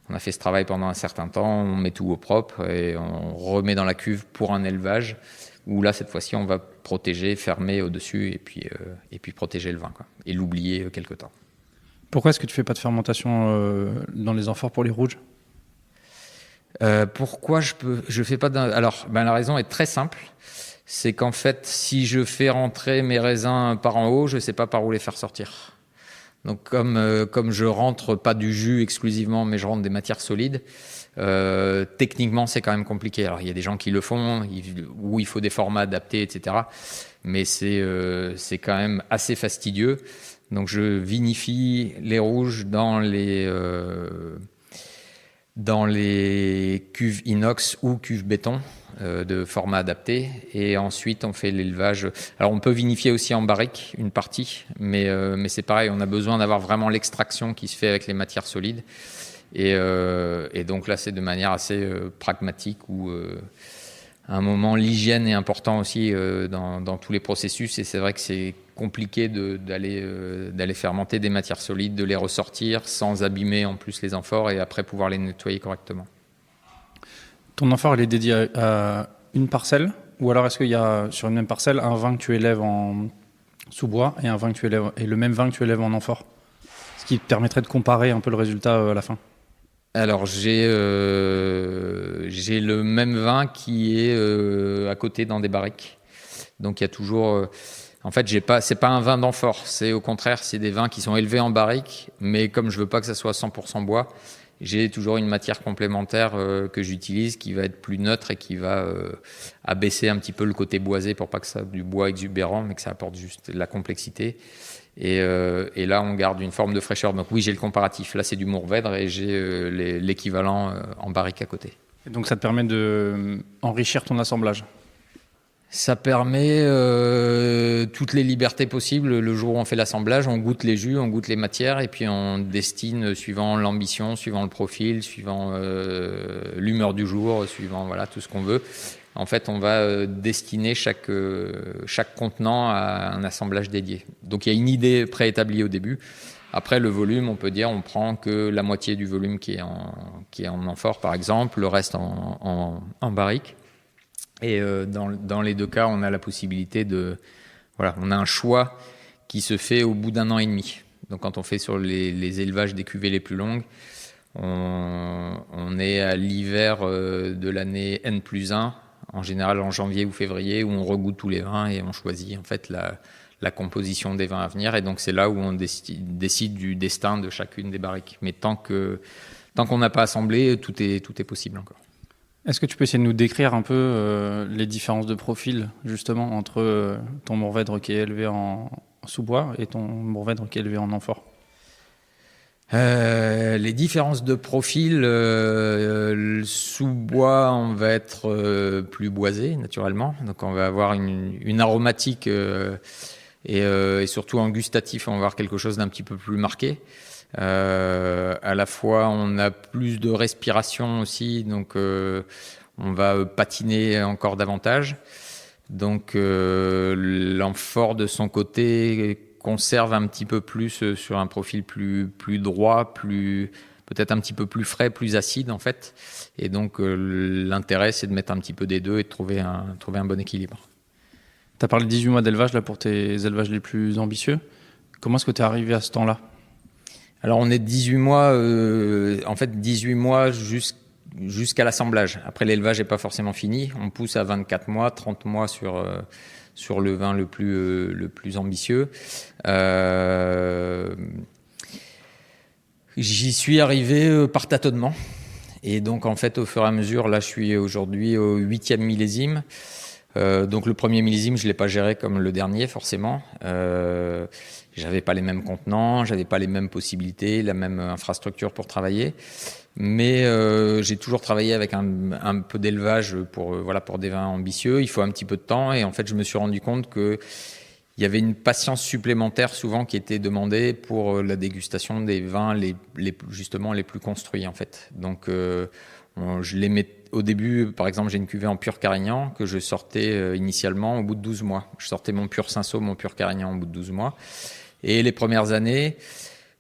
ce travail pendant un certain temps, on met tout au propre et on remet dans la cuve pour un élevage où là, cette fois-ci, on va protéger, fermer au-dessus et puis protéger le vin, quoi, et l'oublier quelque temps. Pourquoi est-ce que tu fais pas de fermentation dans les amphores pour les rouges? Pourquoi je fais pas Alors, la raison est très simple. C'est qu'en fait, si je fais rentrer mes raisins par en haut, je ne sais pas par où les faire sortir. Donc, comme je rentre pas du jus exclusivement, mais je rentre des matières solides, techniquement, c'est quand même compliqué. Alors, il y a des gens qui le font, où il faut des formats adaptés, etc. Mais c'est quand même assez fastidieux. Donc, je vinifie les rouges dans les cuves inox ou cuves béton de format adapté. Et ensuite, on fait l'élevage. Alors, on peut vinifier aussi en barrique, une partie, mais c'est pareil, on a besoin d'avoir vraiment l'extraction qui se fait avec les matières solides. Et donc là, c'est de manière assez pragmatique où, à un moment, l'hygiène est important aussi dans tous les processus. Et c'est vrai que c'est compliqué d'aller fermenter des matières solides, de les ressortir sans abîmer en plus les amphores et après pouvoir les nettoyer correctement. Ton amphore, elle est dédiée à une parcelle, ou alors est-ce qu'il y a sur une même parcelle un vin que tu élèves en sous-bois et un vin que tu élèves, et le même vin que tu élèves en amphore, ce qui te permettrait de comparer un peu le résultat à la fin? Alors j'ai le même vin qui est à côté dans des barriques, donc il y a toujours en fait, c'est pas un vin d'amphore, c'est au contraire, c'est des vins qui sont élevés en barrique, mais comme je veux pas que ça soit 100% bois, j'ai toujours une matière complémentaire que j'utilise qui va être plus neutre et qui va abaisser un petit peu le côté boisé pour pas que ça soit du bois exubérant, mais que ça apporte juste de la complexité. Et là, on garde une forme de fraîcheur. Donc oui, j'ai le comparatif. Là, c'est du Mourvèdre et j'ai l'équivalent en barrique à côté. Et donc ça te permet d'enrichir ton assemblage? Ça permet toutes les libertés possibles. Le jour où on fait l'assemblage, on goûte les jus, on goûte les matières et puis on destine suivant l'ambition, suivant le profil, suivant l'humeur du jour, suivant voilà, tout ce qu'on veut. En fait, on va destiner chaque contenant à un assemblage dédié. Donc il y a une idée préétablie au début. Après, le volume, on peut dire on prend que la moitié du volume qui est en amphore, par exemple, le reste en barrique. Et dans les deux cas, on a la possibilité on a un choix qui se fait au bout d'1 an et demi. Donc quand on fait sur les élevages des cuvées les plus longues, on est à l'hiver de l'année N+1 en général en janvier ou février, où on regoute tous les vins et on choisit en fait la composition des vins à venir. Et donc c'est là où on décide du destin de chacune des barriques. Mais tant qu'on n'a pas assemblé, tout est possible encore. Est-ce que tu peux essayer de nous décrire un peu les différences de profil, justement, entre ton Mourvèdre qui est élevé en sous-bois et ton Mourvèdre qui est élevé en amphore? Les différences de profil, le sous-bois, on va être plus boisé, naturellement. Donc on va avoir une aromatique et surtout en gustatif, on va avoir quelque chose d'un petit peu plus marqué. À la fois, on a plus de respiration aussi, donc on va patiner encore davantage. Donc l'amphore de son côté conserve un petit peu plus sur un profil plus droit, peut-être un petit peu plus frais, plus acide en fait. Et donc l'intérêt, c'est de mettre un petit peu des deux et de trouver un bon équilibre. Tu as parlé de 18 mois d'élevage là, pour tes élevages les plus ambitieux. Comment est-ce que tu es arrivé à ce temps-là? Alors on est 18 mois, en fait 18 mois jusqu'à l'assemblage. Après l'élevage n'est pas forcément fini. On pousse à 24 mois, 30 mois sur le vin le plus ambitieux. J'y suis arrivé par tâtonnement. Et donc en fait au fur et à mesure, là je suis aujourd'hui au 8e millésime. Donc le premier millésime, je ne l'ai pas géré comme le dernier forcément. J'avais pas les mêmes contenants, j'avais pas les mêmes possibilités, la même infrastructure pour travailler. Mais j'ai toujours travaillé avec un peu d'élevage pour des vins ambitieux. Il faut un petit peu de temps et en fait je me suis rendu compte que il y avait une patience supplémentaire souvent qui était demandée pour la dégustation des vins justement les plus construits en fait. Donc je les mets au début, par exemple, j'ai une cuvée en pur Carignan que je sortais initialement au bout de 12 mois. Je sortais mon pur Cinsault, mon pur Carignan au bout de 12 mois. Et les premières années,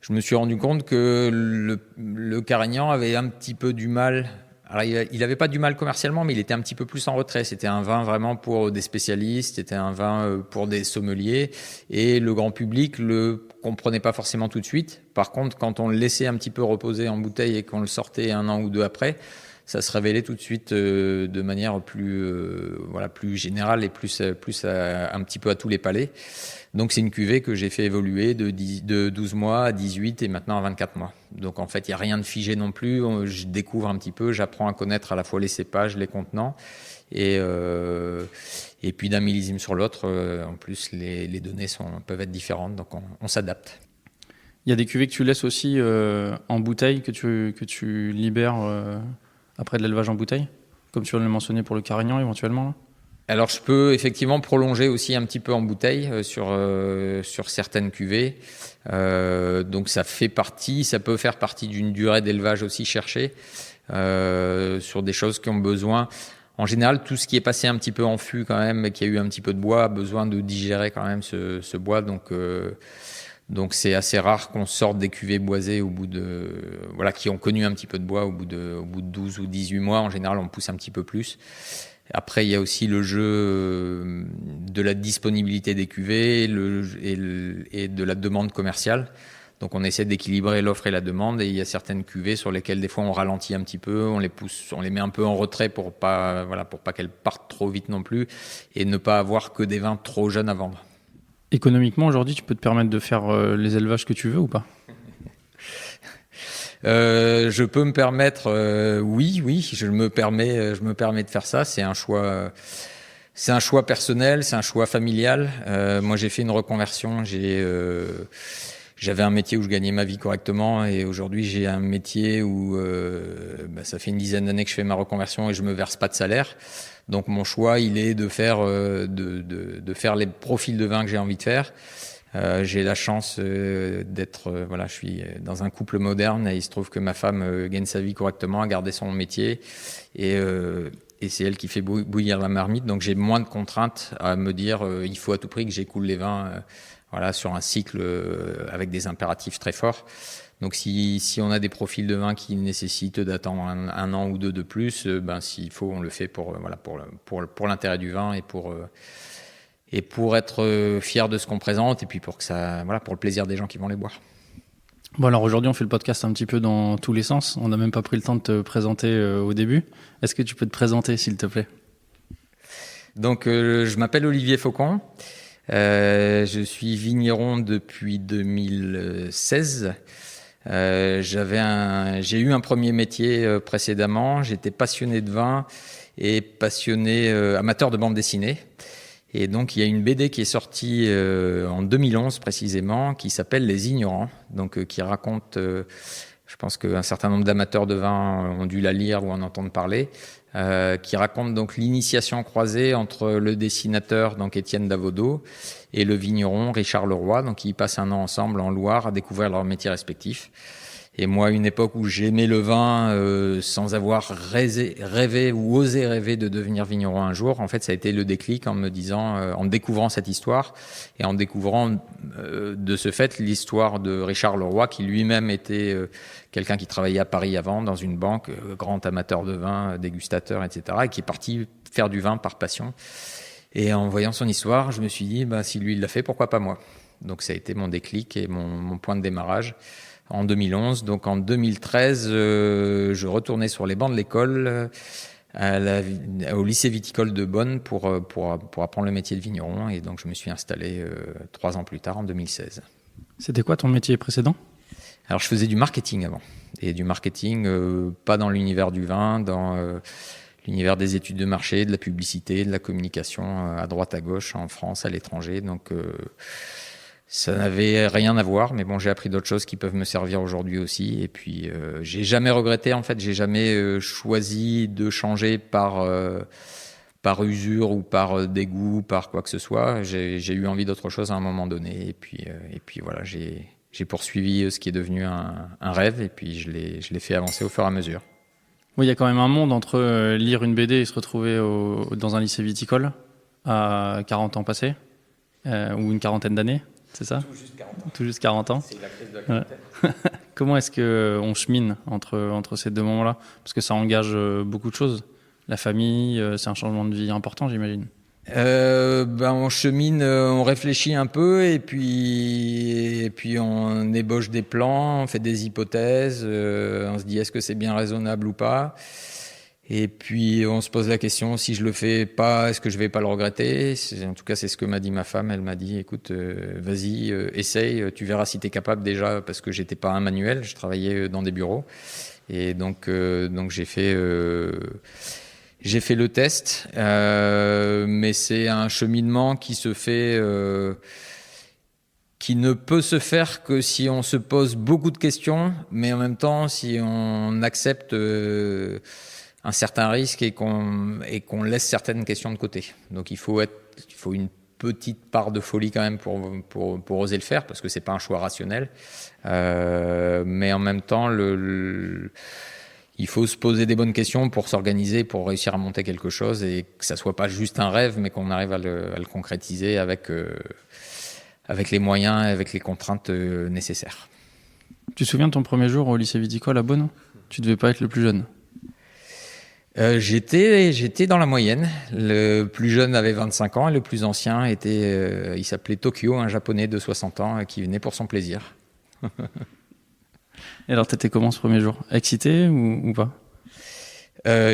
je me suis rendu compte que le Carignan avait un petit peu du mal. Alors, il n'avait pas du mal commercialement, mais il était un petit peu plus en retrait. C'était un vin vraiment pour des spécialistes, c'était un vin pour des sommeliers. Et le grand public le comprenait pas forcément tout de suite. Par contre, quand on le laissait un petit peu reposer en bouteille et qu'on le sortait 1 an ou 2 après, ça se révélait tout de suite de manière plus générale et plus un petit peu à tous les palais. Donc c'est une cuvée que j'ai fait évoluer de 12 mois à 18 et maintenant à 24 mois. Donc en fait, il n'y a rien de figé non plus. Je découvre un petit peu, j'apprends à connaître à la fois les cépages, les contenants. Et puis d'un millésime sur l'autre, en plus, les données peuvent être différentes. Donc on s'adapte. Il y a des cuvées que tu laisses aussi en bouteille, que tu libères après de l'élevage en bouteille, comme tu viens de le mentionner pour le Carignan éventuellement là. Alors je peux effectivement prolonger aussi un petit peu en bouteille sur certaines cuvées. Donc ça peut faire partie d'une durée d'élevage aussi cherchée sur des choses qui ont besoin. En général, tout ce qui est passé un petit peu en fût quand même, qui a eu un petit peu de bois, a besoin de digérer quand même ce bois. Donc c'est assez rare qu'on sorte des cuvées boisées au bout qui ont connu un petit peu de bois au bout de 12 ou 18 mois. En général, on pousse un petit peu plus. Après, il y a aussi le jeu de la disponibilité des cuvées et de la demande commerciale. Donc on essaie d'équilibrer l'offre et la demande, et il y a certaines cuvées sur lesquelles des fois on ralentit un petit peu, on les pousse, on les met un peu en retrait pour pas qu'elles partent trop vite non plus, et ne pas avoir que des vins trop jeunes à vendre. Économiquement, aujourd'hui, tu peux te permettre de faire les élevages que tu veux ou pas? Je peux me permettre, oui, je me permets de faire ça. C'est un choix personnel, c'est un choix familial. Moi, j'ai fait une reconversion. J'avais un métier où je gagnais ma vie correctement, et aujourd'hui, j'ai un métier où ça fait une dizaine d'années que je fais ma reconversion et je me verse pas de salaire. Donc, mon choix, il est de faire les profils de vin que j'ai envie de faire. J'ai la chance d'être, je suis dans un couple moderne, et il se trouve que ma femme gagne sa vie correctement, a gardé son métier, et c'est elle qui fait bouillir la marmite. Donc j'ai moins de contraintes à me dire il faut à tout prix que j'écoule les vins sur un cycle avec des impératifs très forts. Donc si on a des profils de vin qui nécessitent d'attendre un an ou deux de plus, s'il faut, on le fait pour l'intérêt du vin et pour être fier de ce qu'on présente, et puis pour le plaisir des gens qui vont les boire. Bon, alors aujourd'hui, on fait le podcast un petit peu dans tous les sens. On n'a même pas pris le temps de te présenter au début. Est-ce que tu peux te présenter, s'il te plaît ? Donc, je m'appelle Olivier Faucon. Je suis vigneron depuis 2016. J'ai eu un premier métier précédemment. J'étais passionné de vin et passionné amateur de bande dessinée. Et donc, il y a une BD qui est sortie en 2011 précisément, qui s'appelle Les Ignorants, donc qui raconte, je pense qu'un certain nombre d'amateurs de vin ont dû la lire ou en entendre parler, qui raconte donc l'initiation croisée entre le dessinateur, donc Étienne Davodo, et le vigneron Richard Leroy. Donc, ils passent un an ensemble en Loire à découvrir leurs métiers respectifs. Et moi, à une époque où j'aimais le vin sans avoir rêvé ou osé rêver de devenir vigneron un jour, en fait, ça a été le déclic en me disant, en découvrant cette histoire et en découvrant de ce fait l'histoire de Richard Leroy, qui lui-même était quelqu'un qui travaillait à Paris avant, dans une banque, grand amateur de vin, dégustateur, etc., et qui est parti faire du vin par passion. Et en voyant son histoire, je me suis dit, si lui il l'a fait, pourquoi pas moi ? Donc ça a été mon déclic et mon point de démarrage. En 2011, donc en 2013, je retournais sur les bancs de l'école au lycée viticole de Bonn pour apprendre le métier de vigneron. Et donc je me suis installé 3 ans plus tard, en 2016. C'était quoi ton métier précédent ? Alors je faisais du marketing avant. Et du marketing, pas dans l'univers du vin, dans l'univers des études de marché, de la publicité, de la communication à droite, à gauche, en France, à l'étranger. Donc ça n'avait rien à voir, mais bon, j'ai appris d'autres choses qui peuvent me servir aujourd'hui aussi. Et puis, j'ai jamais regretté, en fait, j'ai jamais choisi de changer par usure ou par dégoût, par quoi que ce soit. J'ai eu envie d'autre chose à un moment donné. Et puis voilà, j'ai poursuivi ce qui est devenu un rêve. Et puis, je l'ai fait avancer au fur et à mesure. Oui, il y a quand même un monde entre lire une BD et se retrouver dans un lycée viticole à 40 ans passés, ou une quarantaine d'années. C'est ça ? Tout juste 40 ans. C'est la crise de la quarantaine. Ouais. Comment est-ce qu'on chemine entre ces deux moments-là ? Parce que ça engage beaucoup de choses. La famille, c'est un changement de vie important, j'imagine. On chemine, on réfléchit un peu et puis on ébauche des plans, on fait des hypothèses, on se dit est-ce que c'est bien raisonnable ou pas ? Et puis, on se pose la question, si je le fais pas, est-ce que je vais pas le regretter ? En tout cas, c'est ce que m'a dit ma femme. Elle m'a dit, écoute, vas-y, essaye, tu verras si tu es capable déjà, parce que j'étais pas un manuel, je travaillais dans des bureaux. Et donc j'ai fait le test, mais c'est un cheminement qui se fait, qui ne peut se faire que si on se pose beaucoup de questions, mais en même temps, si on accepte un certain risque et qu'on laisse certaines questions de côté. Donc il faut une petite part de folie quand même pour oser le faire, parce que c'est pas un choix rationnel. Mais en même temps, il faut se poser des bonnes questions pour s'organiser, pour réussir à monter quelque chose et que ça soit pas juste un rêve, mais qu'on arrive à le concrétiser avec les moyens et avec les contraintes nécessaires. Tu te souviens de ton premier jour au lycée viticole à Bonn ? Tu devais pas être le plus jeune. J'étais dans la moyenne. Le plus jeune avait 25 ans et le plus ancien il s'appelait Tokyo, un japonais de 60 ans qui venait pour son plaisir. Et alors, t'étais comment ce premier jour ? Excité ou pas ?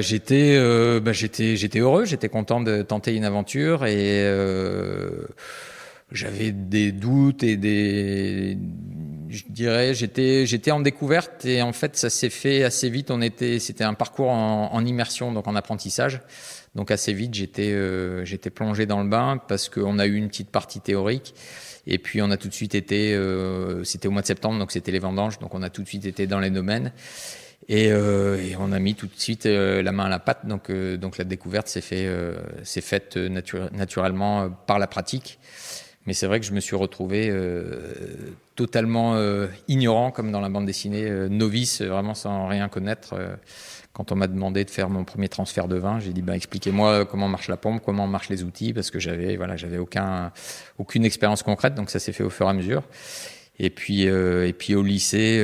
J'étais heureux, j'étais content de tenter une aventure et j'avais des doutes et je dirais, j'étais en découverte et en fait, ça s'est fait assez vite. C'était un parcours en immersion, donc en apprentissage. Donc assez vite, j'étais plongé dans le bain parce qu'on a eu une petite partie théorique. Et puis on a tout de suite été, c'était au mois de septembre, donc c'était les vendanges, donc on a tout de suite été dans les domaines. Et on a mis tout de suite la main à la pâte. Donc la découverte s'est faite naturellement par la pratique. Mais c'est vrai que je me suis retrouvé totalement ignorant, comme dans la bande dessinée, novice, vraiment sans rien connaître. Quand on m'a demandé de faire mon premier transfert de vin, j'ai dit expliquez-moi comment marche la pompe, comment marchent les outils, parce que j'avais aucune expérience concrète, donc ça s'est fait au fur et à mesure. Et puis au lycée,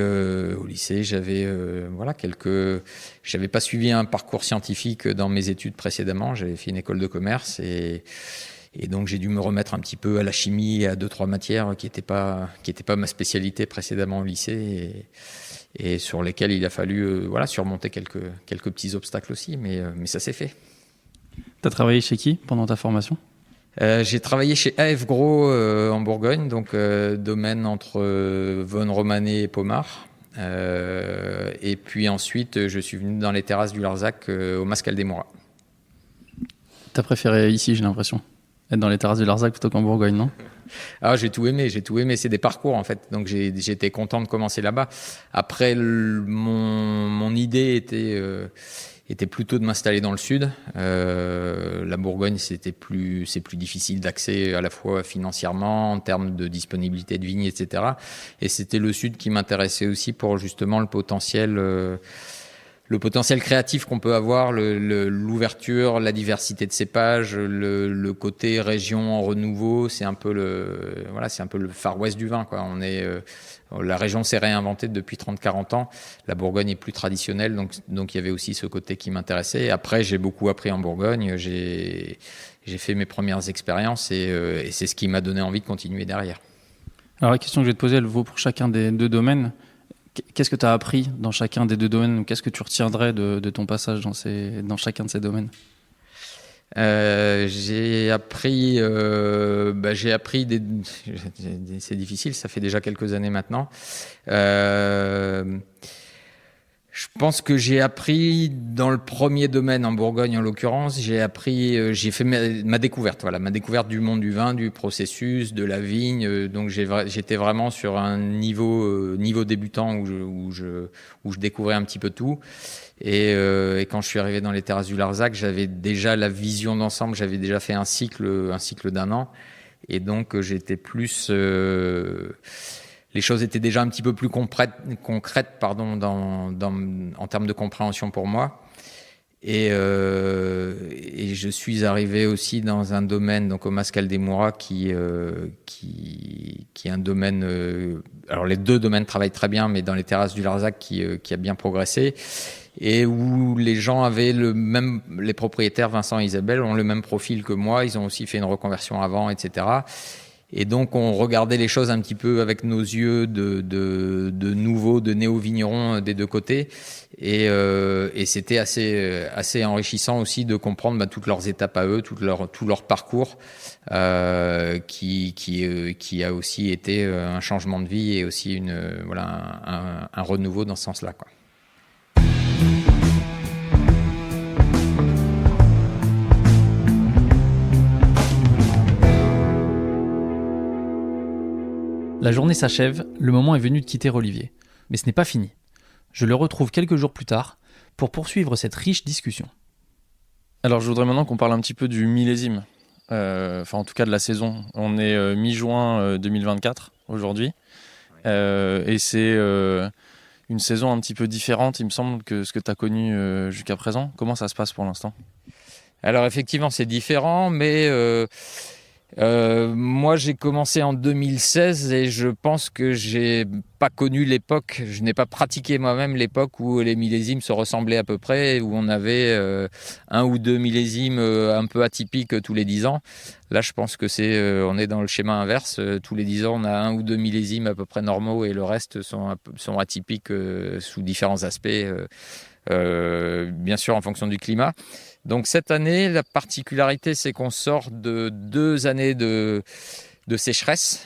j'avais pas suivi un parcours scientifique dans mes études précédemment. J'avais fait une école de commerce et donc j'ai dû me remettre un petit peu à la chimie et à 2-3 matières qui étaient pas ma spécialité précédemment au lycée et sur lesquelles il a fallu surmonter quelques petits obstacles aussi, mais ça s'est fait. Tu as travaillé chez qui pendant ta formation ? J'ai travaillé chez AF Gros en Bourgogne, donc domaine entre Vonne-Romanée et Pommard. Et puis ensuite, je suis venu dans les terrasses du Larzac au Mascal des Mouras. T'as préféré ici, j'ai l'impression, être dans les terrasses du Larzac plutôt qu'en Bourgogne, non ? Ah, j'ai tout aimé. C'est des parcours en fait, donc j'étais content de commencer là-bas. Après, mon idée était plutôt de m'installer dans le sud. La Bourgogne, c'est plus difficile d'accès à la fois financièrement, en termes de disponibilité de vignes, etc. Et c'était le sud qui m'intéressait aussi pour justement le potentiel créatif qu'on peut avoir, l'ouverture, la diversité de cépages, le côté région en renouveau. C'est un peu le Far West du vin, quoi. La région s'est réinventée depuis 30-40 ans. La Bourgogne est plus traditionnelle, donc il y avait aussi ce côté qui m'intéressait. Et après, j'ai beaucoup appris en Bourgogne. J'ai fait mes premières expériences et c'est ce qui m'a donné envie de continuer derrière. Alors la question que je vais te poser, elle vaut pour chacun des deux domaines. Qu'est-ce que tu as appris dans chacun des deux domaines ou qu'est-ce que tu retiendrais de ton passage dans chacun de ces domaines ? J'ai appris c'est difficile, ça fait déjà quelques années maintenant. Je pense que j'ai appris dans le premier domaine, en Bourgogne en l'occurrence, j'ai fait ma découverte, ma découverte du monde du vin, du processus, de la vigne. Donc j'étais vraiment sur un niveau débutant où je découvrais un petit peu tout. Et quand je suis arrivé dans les terrasses du Larzac, j'avais déjà la vision d'ensemble, j'avais déjà fait un cycle d'un an. Et donc j'étais plus... les choses étaient déjà un petit peu plus concrètes en termes de compréhension pour moi. Et je suis arrivé aussi dans un domaine, donc au Mascal des Mouras, qui est un domaine... alors les deux domaines travaillent très bien, mais dans les terrasses du Larzac qui a bien progressé. Et où les gens avaient les propriétaires, Vincent et Isabelle, ont le même profil que moi. Ils ont aussi fait une reconversion avant, etc. Et donc, on regardait les choses un petit peu avec nos yeux de nouveaux, de néo-vignerons des deux côtés. Et c'était assez enrichissant aussi de comprendre toutes leurs étapes à eux, tout leur parcours, qui a aussi été un changement de vie et aussi un renouveau dans ce sens-là, quoi. La journée s'achève, le moment est venu de quitter Olivier. Mais ce n'est pas fini. Je le retrouve quelques jours plus tard pour poursuivre cette riche discussion. Alors je voudrais maintenant qu'on parle un petit peu du millésime, en tout cas de la saison. On est mi-juin 2024 aujourd'hui, et c'est une saison un petit peu différente, il me semble, que ce que tu as connu jusqu'à présent. Comment ça se passe pour l'instant ? Alors effectivement c'est différent, mais... moi j'ai commencé en 2016 et je pense que j'ai pas connu l'époque, je n'ai pas pratiqué moi-même l'époque où les millésimes se ressemblaient à peu près, où on avait un ou deux millésimes un peu atypiques tous les 10 ans. Là je pense que on est dans le schéma inverse, tous les 10 ans on a un ou deux millésimes à peu près normaux et le reste sont atypiques sous différents aspects, bien sûr en fonction du climat. Donc cette année, la particularité, c'est qu'on sort de 2 années de sécheresse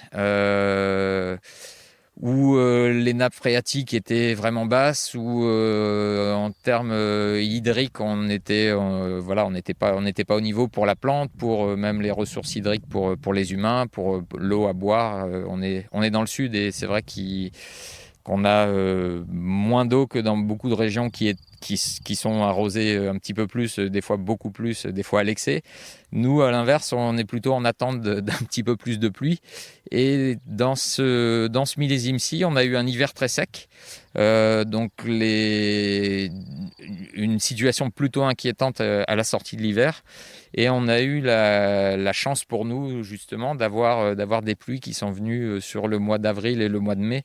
où les nappes phréatiques étaient vraiment basses, où en termes hydriques, on n'était pas au niveau pour la plante, pour même les ressources hydriques pour les humains, pour l'eau à boire. On est dans le sud et c'est vrai qu'on a moins d'eau que dans beaucoup de régions qui sont arrosées un petit peu plus, des fois beaucoup plus, des fois à l'excès. Nous, à l'inverse, on est plutôt en attente d'un petit peu plus de pluie. Et dans ce millésime-ci, on a eu un hiver très sec. Donc une situation plutôt inquiétante à la sortie de l'hiver. Et on a eu la chance pour nous, justement, d'avoir des pluies qui sont venues sur le mois d'avril et le mois de mai,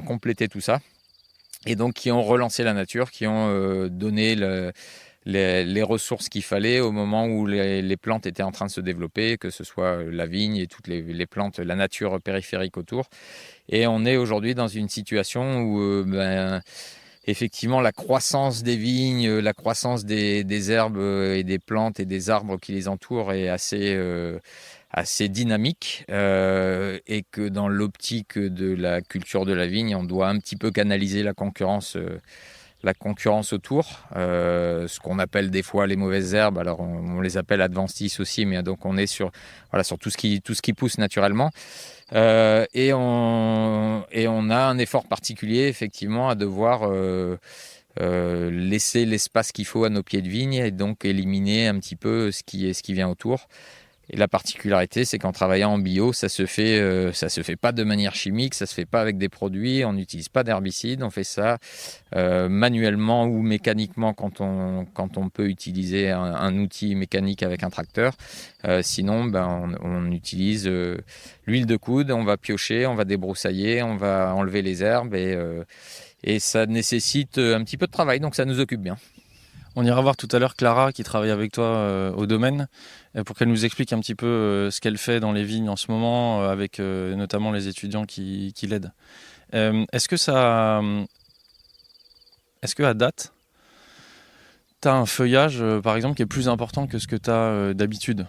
compléter tout ça. Et donc qui ont relancé la nature, qui ont donné les ressources qu'il fallait au moment où les plantes étaient en train de se développer, que ce soit la vigne et toutes les plantes, la nature périphérique autour. Et on est aujourd'hui dans une situation où effectivement, la croissance des vignes, la croissance des herbes et des plantes et des arbres qui les entourent est assez dynamique et que dans l'optique de la culture de la vigne, on doit un petit peu canaliser la concurrence autour, ce qu'on appelle des fois les mauvaises herbes. Alors on les appelle adventices aussi, mais donc on est sur tout ce qui pousse naturellement. Et on a un effort particulier effectivement à devoir laisser l'espace qu'il faut à nos pieds de vigne et donc éliminer un petit peu ce qui vient autour. Et la particularité, c'est qu'en travaillant en bio, ça se fait pas de manière chimique, ça se fait pas avec des produits, on n'utilise pas d'herbicides, on fait ça manuellement ou mécaniquement quand on peut utiliser un outil mécanique avec un tracteur. Sinon, on utilise l'huile de coude, on va piocher, on va débroussailler, on va enlever les herbes et ça nécessite un petit peu de travail, donc ça nous occupe bien. On ira voir tout à l'heure Clara qui travaille avec toi au domaine pour qu'elle nous explique un petit peu ce qu'elle fait dans les vignes en ce moment avec notamment les étudiants qui l'aident. Est-ce que à date, tu as un feuillage par exemple qui est plus important que ce que tu as d'habitude ?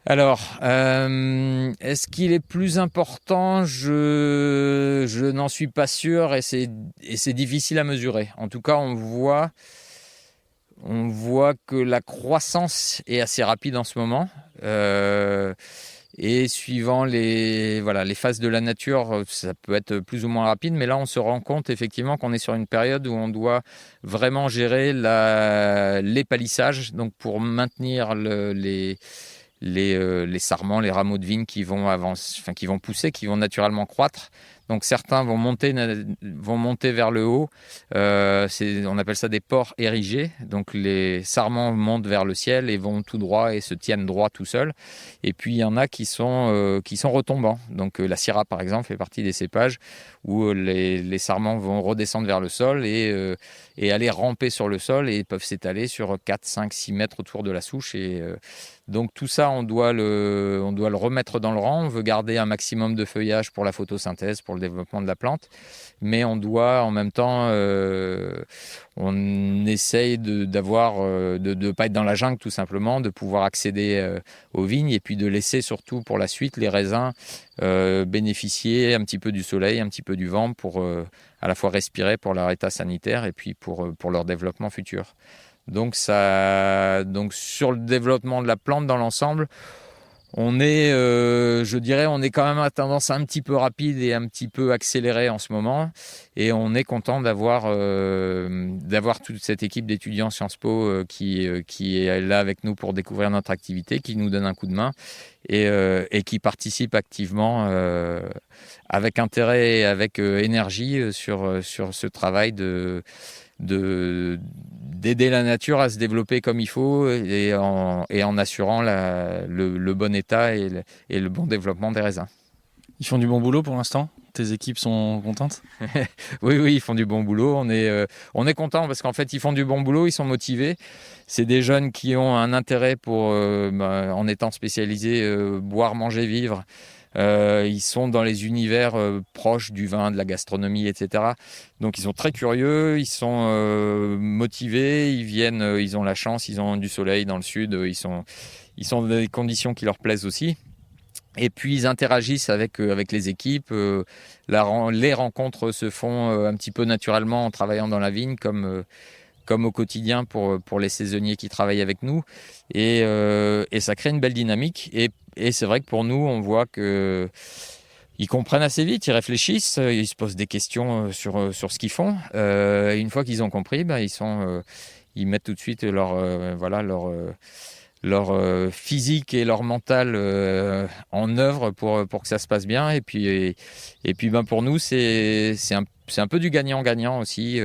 Alors, est-ce qu'il est plus important ? Je n'en suis pas sûr et c'est difficile à mesurer. En tout cas, on voit que la croissance est assez rapide en ce moment. Et suivant les phases de la nature, ça peut être plus ou moins rapide. Mais là, on se rend compte effectivement qu'on est sur une période où on doit vraiment gérer les palissages. Donc, pour maintenir les sarments, les rameaux de vigne qui vont pousser, qui vont naturellement croître. Donc certains vont monter vers le haut. On appelle ça des pores érigés. Donc les sarments montent vers le ciel et vont tout droit et se tiennent droit tout seuls. Et puis il y en a qui sont retombants. Donc la Syrah par exemple fait partie des cépages où les sarments vont redescendre vers le sol et aller ramper sur le sol et peuvent s'étaler sur 4, 5, 6 mètres autour de la souche. Donc tout ça, on doit le remettre dans le rang. On veut garder un maximum de feuillage pour la photosynthèse, pour le développement de la plante. Mais on doit en même temps, on essaye de ne pas être dans la jungle tout simplement, de pouvoir accéder aux vignes et puis de laisser surtout pour la suite les raisins bénéficier un petit peu du soleil, un petit peu du vent pour à la fois respirer pour leur état sanitaire et puis pour leur développement futur. Donc sur le développement de la plante dans l'ensemble, on est quand même à tendance un petit peu rapide et un petit peu accélérée en ce moment. Et on est content d'avoir toute cette équipe d'étudiants Sciences Po qui est là avec nous pour découvrir notre activité, qui nous donne un coup de main et qui participe activement avec intérêt et avec énergie sur ce travail d'aider la nature à se développer comme il faut et en assurant le bon état et le bon développement des raisins. Ils font du bon boulot pour l'instant ? Tes équipes sont contentes ? Oui, ils font du bon boulot. On est content parce qu'en fait, ils font du bon boulot, ils sont motivés. C'est des jeunes qui ont un intérêt pour, en étant spécialisés, boire, manger, vivre. Ils sont dans les univers proches du vin, de la gastronomie, etc. Donc ils sont très curieux, ils sont motivés, ils viennent, ils ont la chance, ils ont du soleil dans le sud, ils sont dans des conditions qui leur plaisent aussi. Et puis ils interagissent avec les équipes. Les rencontres se font un petit peu naturellement en travaillant dans la vigne, comme au quotidien pour les saisonniers qui travaillent avec nous. Et ça crée une belle dynamique. Et c'est vrai que pour nous, on voit qu'ils comprennent assez vite, ils réfléchissent, ils se posent des questions sur ce qu'ils font. Et une fois qu'ils ont compris, ils mettent tout de suite leur physique et leur mental en œuvre pour que ça se passe bien. Et puis pour nous, c'est un peu du gagnant-gagnant aussi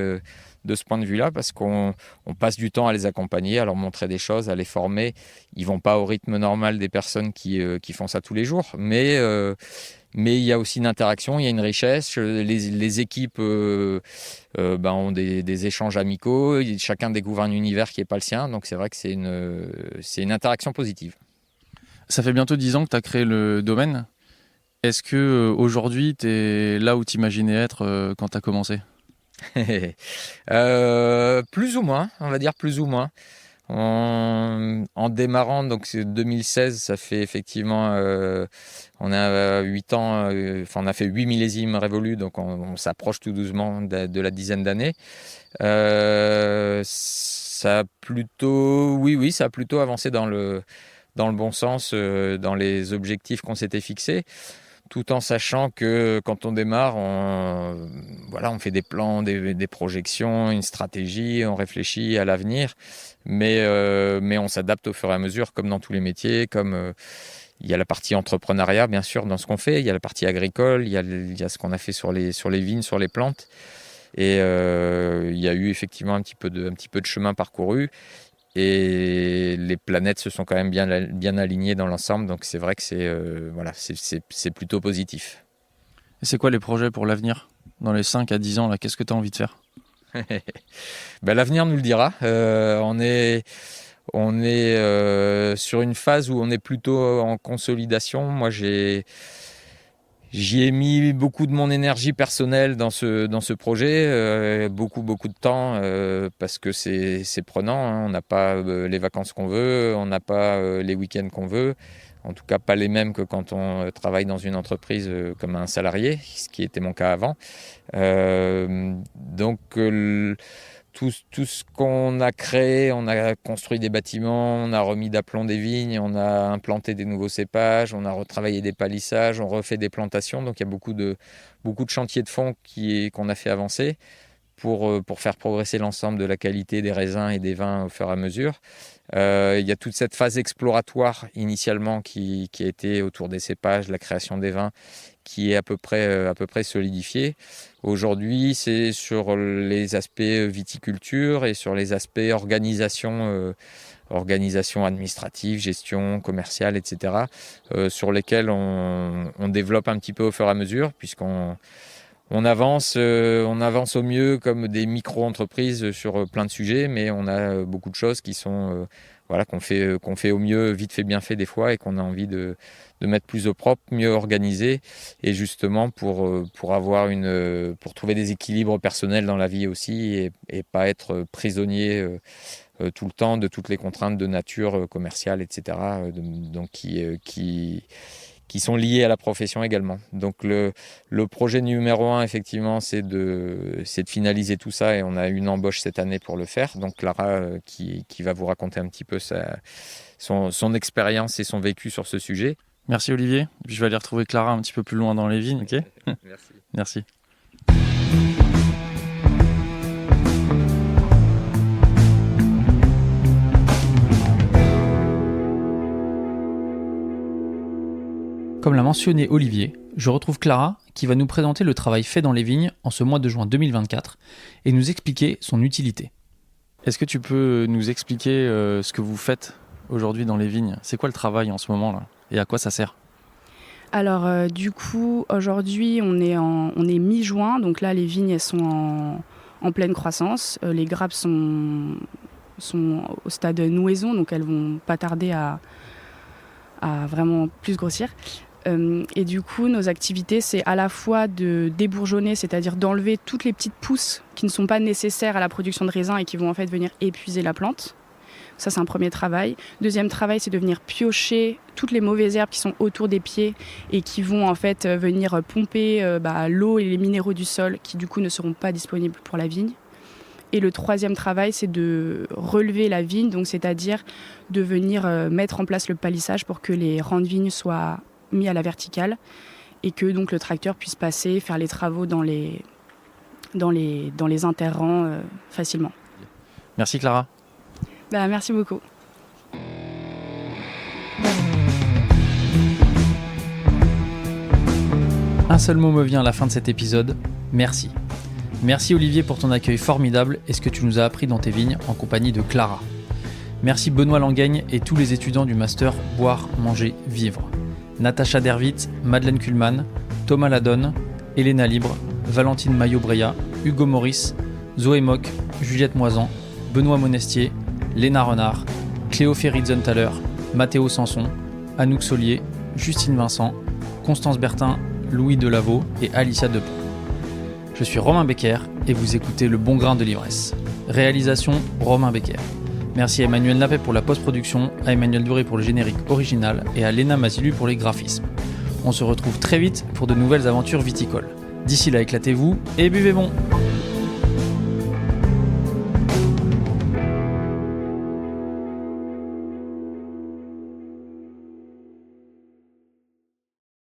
de ce point de vue-là, parce qu'on passe du temps à les accompagner, à leur montrer des choses, à les former. Ils vont pas au rythme normal des personnes qui font ça tous les jours, mais il y a aussi une interaction, il y a une richesse. Les équipes ont des échanges amicaux, chacun découvre un univers qui n'est pas le sien, donc c'est vrai que c'est une interaction positive. Ça fait bientôt 10 ans que tu as créé le domaine. Est-ce qu'aujourd'hui, tu es là où tu imaginais être quand tu as commencé ? Plus ou moins, on va dire plus ou moins. En démarrant, donc c'est 2016, ça fait effectivement, on a 8 ans, on a fait 8 millésimes révolus, donc on s'approche tout doucement de la dizaine d'années. Ça a plutôt avancé dans le bon sens, dans les objectifs qu'on s'était fixés, tout en sachant que quand on démarre, on fait des plans, des projections, une stratégie, on réfléchit à l'avenir, mais on s'adapte au fur et à mesure, comme dans tous les métiers, comme il y a la partie entrepreneuriat, bien sûr, dans ce qu'on fait, il y a la partie agricole, il y a ce qu'on a fait sur les vignes, sur les plantes, et il y a eu effectivement un petit peu de chemin parcouru. Et les planètes se sont quand même bien alignées dans l'ensemble, donc c'est vrai que c'est plutôt positif. Et c'est quoi les projets pour l'avenir ? Dans les 5 à 10 ans, là, qu'est-ce que tu as envie de faire ? L'avenir nous le dira. On est sur une phase où on est plutôt en consolidation. Moi, j'y ai mis beaucoup de mon énergie personnelle dans ce projet, beaucoup de temps, parce que c'est prenant, hein. On n'a pas les vacances qu'on veut, on n'a pas les week-ends qu'on veut, en tout cas pas les mêmes que quand on travaille dans une entreprise comme un salarié, ce qui était mon cas avant. Tout ce qu'on a créé, on a construit des bâtiments, on a remis d'aplomb des vignes, on a implanté des nouveaux cépages, on a retravaillé des palissages, on refait des plantations. Donc il y a beaucoup de chantiers de fond qu'on a fait avancer pour faire progresser l'ensemble de la qualité des raisins et des vins au fur et à mesure. Il y a toute cette phase exploratoire initialement qui a été autour des cépages, la création des vins, qui est à peu près solidifiée. Aujourd'hui, c'est sur les aspects viticulture et sur les aspects organisation administrative, gestion commerciale, etc., sur lesquels on développe un petit peu au fur et à mesure, puisqu'on avance au mieux comme des micro-entreprises sur plein de sujets, mais on a beaucoup de choses qui sont qu'on fait au mieux, vite fait, bien fait des fois, et qu'on a envie de mettre plus au propre, mieux organisé, et justement pour trouver des équilibres personnels dans la vie aussi, et pas être prisonnier tout le temps de toutes les contraintes de nature commerciale, etc., donc qui sont liées à la profession également. Donc le projet numéro 1, effectivement, c'est de finaliser tout ça, et on a une embauche cette année pour le faire. Donc Clara qui va vous raconter un petit peu son expérience et son vécu sur ce sujet. Merci Olivier. Puis je vais aller retrouver Clara un petit peu plus loin dans les vignes, ok ? Merci. Merci. Comme l'a mentionné Olivier, je retrouve Clara qui va nous présenter le travail fait dans les vignes en ce mois de juin 2024 et nous expliquer son utilité. Est-ce que tu peux nous expliquer ce que vous faites aujourd'hui dans les vignes ? C'est quoi le travail en ce moment là ? Et à quoi ça sert ? Alors du coup, aujourd'hui on est mi-juin, donc là les vignes elles sont en pleine croissance. Les grappes sont au stade nouaison, donc elles vont pas tarder à vraiment plus grossir. Et du coup, nos activités, c'est à la fois de débourgeonner, c'est-à-dire d'enlever toutes les petites pousses qui ne sont pas nécessaires à la production de raisins et qui vont en fait venir épuiser la plante. Ça, c'est un premier travail. Deuxième travail, c'est de venir piocher toutes les mauvaises herbes qui sont autour des pieds et qui vont en fait venir pomper l'eau et les minéraux du sol qui du coup ne seront pas disponibles pour la vigne. Et le troisième travail, c'est de relever la vigne, donc c'est-à-dire de venir mettre en place le palissage pour que les rangs de vigne soient mis à la verticale et que donc le tracteur puisse passer, faire les travaux dans les interrangs facilement. Merci Clara. Merci beaucoup. Un seul mot me vient à la fin de cet épisode, merci. Merci Olivier pour ton accueil formidable et ce que tu nous as appris dans tes vignes en compagnie de Clara. Merci Benoît Langaigne et tous les étudiants du master Boire, Manger, Vivre. Natacha Dervit, Madeleine Kuhlmann, Thomas Ladonne, Elena Libre, Valentine Maillot-Breya, Hugo Maurice, Zoé Mock, Juliette Moisan, Benoît Monestier, Léna Renard, Cléo Ferry-Zenthaler, Mathéo Sanson, Anouk Solier, Justine Vincent, Constance Bertin, Louis Delaveau et Alicia Depont. Je suis Romain Becker et vous écoutez Le Bon Grain de l'Ivresse. Réalisation Romain Becker. Merci à Emmanuel Napet pour la post-production, à Emmanuel Duré pour le générique original et à Léna Mazilu pour les graphismes. On se retrouve très vite pour de nouvelles aventures viticoles. D'ici là, éclatez-vous et buvez bon!